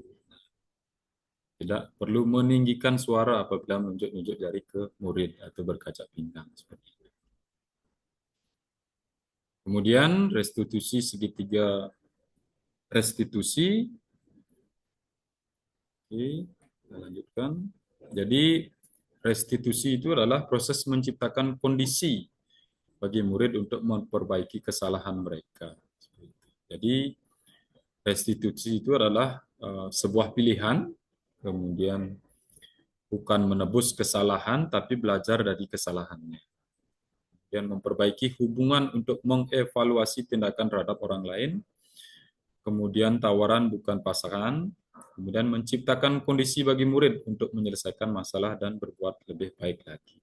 Tidak perlu meninggikan suara apabila menunjuk-nunjuk jari ke murid atau berkaca pinggang. Seperti itu. Kemudian restitusi segitiga restitusi. Oke, kita lanjutkan. Jadi restitusi itu adalah proses menciptakan kondisi bagi murid untuk memperbaiki kesalahan mereka. Jadi restitusi itu adalah sebuah pilihan, kemudian bukan menebus kesalahan, tapi belajar dari kesalahannya. Dan memperbaiki hubungan untuk mengevaluasi tindakan terhadap orang lain, kemudian tawaran bukan pasangan, kemudian menciptakan kondisi bagi murid untuk menyelesaikan masalah dan berbuat lebih baik lagi.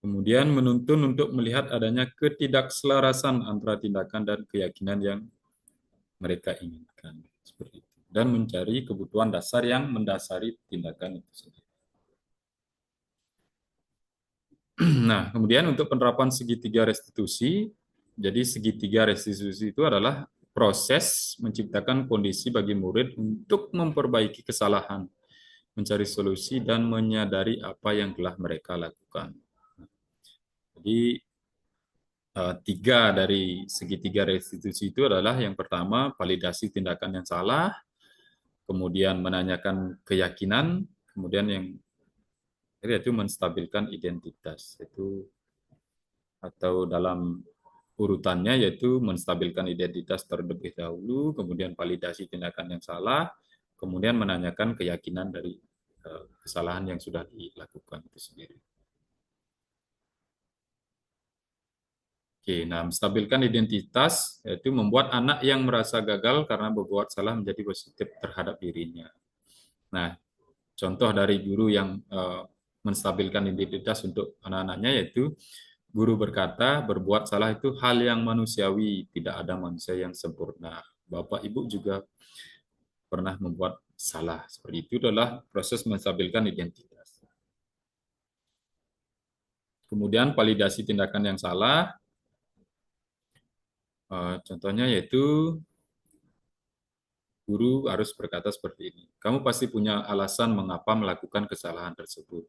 Kemudian menuntun untuk melihat adanya ketidakselarasan antara tindakan dan keyakinan yang mereka inginkan. Seperti itu. Dan mencari kebutuhan dasar yang mendasari tindakan itu sendiri. Nah, kemudian untuk penerapan segitiga restitusi, jadi segitiga restitusi itu adalah proses menciptakan kondisi bagi murid untuk memperbaiki kesalahan, mencari solusi, dan menyadari apa yang telah mereka lakukan. Jadi, tiga dari segitiga restitusi itu adalah yang pertama, validasi tindakan yang salah, kemudian menanyakan keyakinan, kemudian yang yaitu menstabilkan identitas. Itu atau dalam urutannya yaitu menstabilkan identitas terlebih dahulu, kemudian validasi tindakan yang salah, kemudian menanyakan keyakinan dari kesalahan yang sudah dilakukan itu sendiri. Oke, nah menstabilkan identitas yaitu membuat anak yang merasa gagal karena berbuat salah menjadi positif terhadap dirinya. Nah, contoh dari guru yang menstabilkan identitas untuk anak-anaknya yaitu guru berkata, berbuat salah itu hal yang manusiawi, tidak ada manusia yang sempurna. Bapak Ibu juga pernah membuat salah. Seperti itu adalah proses menstabilkan identitas. Kemudian validasi tindakan yang salah. Contohnya yaitu guru harus berkata seperti ini. Kamu pasti punya alasan mengapa melakukan kesalahan tersebut.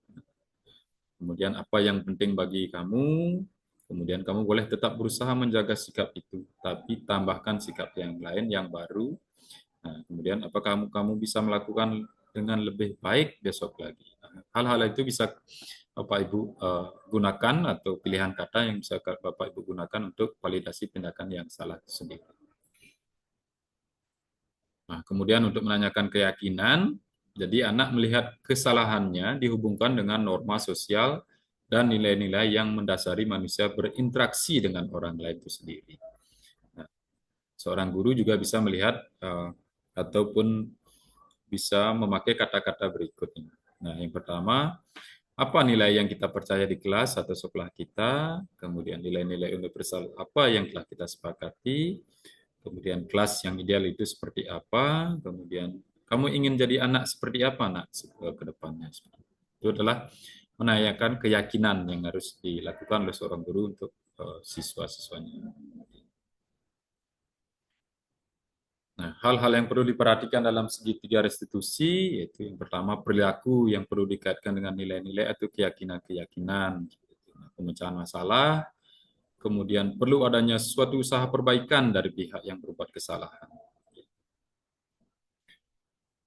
Kemudian apa yang penting bagi kamu, kemudian kamu boleh tetap berusaha menjaga sikap itu, tapi tambahkan sikap yang lain yang baru. Nah, kemudian apakah kamu bisa melakukan dengan lebih baik besok lagi. Hal-hal itu bisa Bapak Ibu gunakan atau pilihan kata yang bisa Bapak Ibu gunakan untuk validasi tindakan yang salah sendiri. Nah, kemudian untuk menanyakan keyakinan, jadi anak melihat kesalahannya dihubungkan dengan norma sosial dan nilai-nilai yang mendasari manusia berinteraksi dengan orang lain itu sendiri. Nah, seorang guru juga bisa melihat ataupun bisa memakai kata-kata berikut ini. Nah, yang pertama, apa nilai yang kita percaya di kelas atau sekolah kita, kemudian nilai-nilai universal apa yang telah kita sepakati, kemudian kelas yang ideal itu seperti apa, kemudian kamu ingin jadi anak seperti apa nak ke depannya. Itu adalah menanyakan keyakinan yang harus dilakukan oleh seorang guru untuk siswa-siswanya. Nah, hal-hal yang perlu diperhatikan dalam segitiga restitusi, yaitu yang pertama perilaku yang perlu dikaitkan dengan nilai-nilai atau keyakinan-keyakinan, pemecahan masalah, kemudian perlu adanya suatu usaha perbaikan dari pihak yang berbuat kesalahan.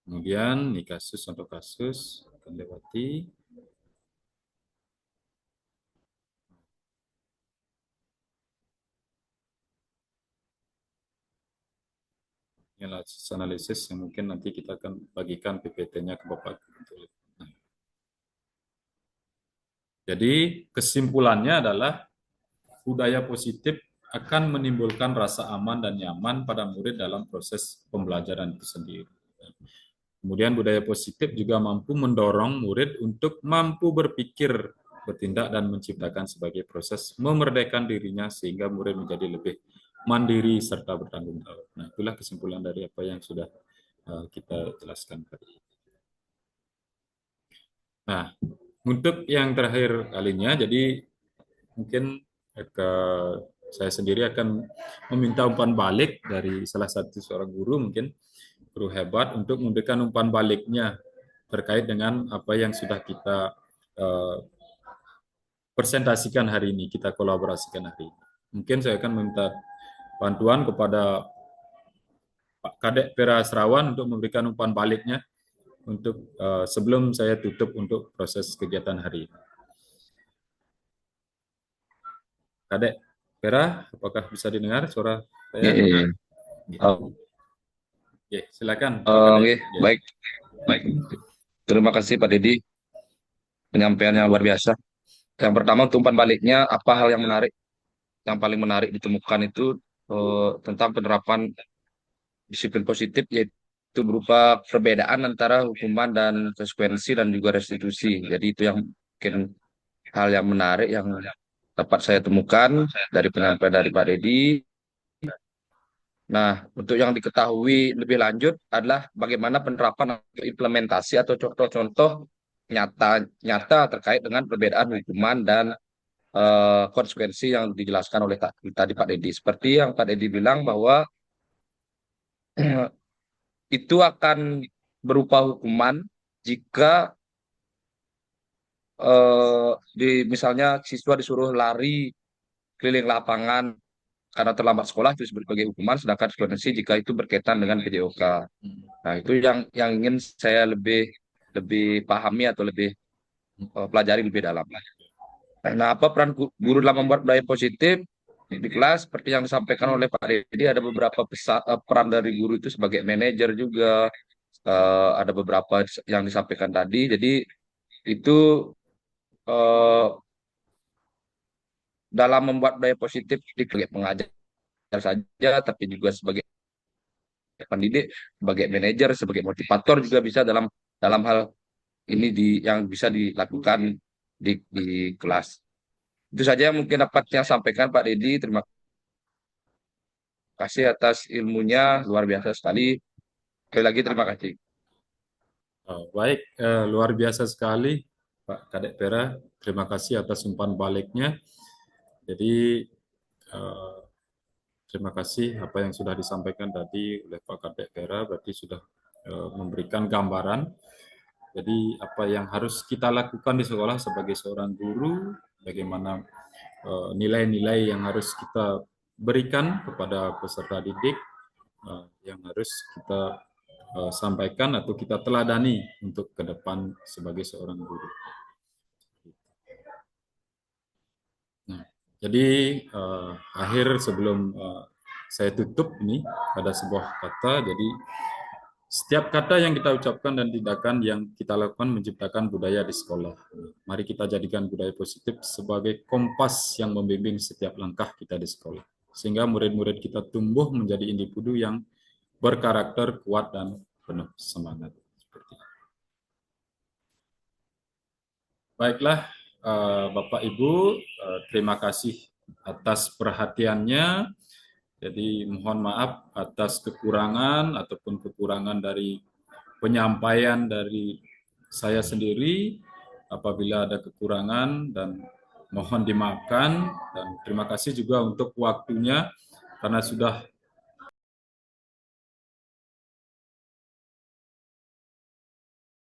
Kemudian, ini kasus contoh kasus, akan lewati. Analisis yang mungkin nanti kita akan bagikan PPT-nya ke Bapak. Jadi kesimpulannya adalah budaya positif akan menimbulkan rasa aman dan nyaman pada murid dalam proses pembelajaran itu sendiri. Kemudian budaya positif juga mampu mendorong murid untuk mampu berpikir, bertindak, dan menciptakan sebagai proses memerdekakan dirinya sehingga murid menjadi lebih mandiri serta bertanggung jawab. Nah, itulah kesimpulan dari apa yang sudah kita jelaskan tadi. Nah, untuk yang terakhir kalinya, jadi mungkin saya sendiri akan meminta umpan balik dari salah satu seorang guru, mungkin guru hebat, untuk memberikan umpan baliknya terkait dengan apa yang sudah kita presentasikan hari ini, kita kolaborasikan hari ini. mungkin saya akan meminta bantuan kepada Pak Kadek Pera Serawan untuk memberikan umpan baliknya untuk sebelum saya tutup untuk proses kegiatan hari ini. Kadek Pera, apakah bisa didengar suara saya? Iya. Oke, silakan. Pak Kadek. Oke, baik. Terima kasih Pak Dedi, penyampaian yang luar biasa. Yang pertama untuk umpan baliknya, apa hal yang menarik? Yang paling menarik ditemukan itu tentang penerapan disiplin positif, yaitu berupa perbedaan antara hukuman dan konsekuensi dan juga restitusi. Jadi itu yang mungkin hal yang menarik yang dapat saya temukan dari penyampaian dari Pak Dedi. Nah, untuk yang diketahui lebih lanjut adalah bagaimana penerapan atau implementasi atau contoh-contoh nyata terkait dengan perbedaan hukuman dan konsekuensi yang dijelaskan oleh tadi Pak Dedi. Seperti yang Pak Dedi bilang bahwa itu akan berupa hukuman jika misalnya siswa disuruh lari keliling lapangan karena terlambat sekolah itu sebagai hukuman, sedangkan konsekuensi jika itu berkaitan dengan PJOK. Nah, itu yang ingin saya lebih pahami atau lebih pelajari lebih dalam. Nah, apa peran guru dalam membuat budaya positif di kelas? Seperti yang disampaikan oleh Pak Dedi, ada beberapa peran dari guru itu sebagai manajer juga, ada beberapa yang disampaikan tadi. Jadi itu dalam membuat budaya positif di pengajar saja, tapi juga sebagai pendidik, sebagai manajer, sebagai motivator juga bisa dalam hal ini yang bisa dilakukan di kelas. Itu saja yang mungkin dapat saya sampaikan Pak Dedi. Terima kasih atas ilmunya, luar biasa sekali. Sekali lagi terima kasih. Baik, luar biasa sekali Pak Kadek Pera. Terima kasih atas umpan baliknya. Jadi terima kasih apa yang sudah disampaikan tadi oleh Pak Kadek Pera, berarti sudah memberikan gambaran. Jadi apa yang harus kita lakukan di sekolah sebagai seorang guru, bagaimana nilai-nilai yang harus kita berikan kepada peserta didik, yang harus kita sampaikan atau kita teladani untuk ke depan sebagai seorang guru. Nah, jadi akhir sebelum saya tutup ini ada sebuah kata. Jadi setiap kata yang kita ucapkan dan tindakan yang kita lakukan menciptakan budaya di sekolah. Mari kita jadikan budaya positif sebagai kompas yang membimbing setiap langkah kita di sekolah. Sehingga murid-murid kita tumbuh menjadi individu yang berkarakter kuat dan penuh semangat. Baiklah, Bapak Ibu, terima kasih atas perhatiannya. Jadi mohon maaf atas kekurangan ataupun kekurangan dari penyampaian dari saya sendiri. Apabila ada kekurangan dan mohon dimaafkan, dan terima kasih juga untuk waktunya karena sudah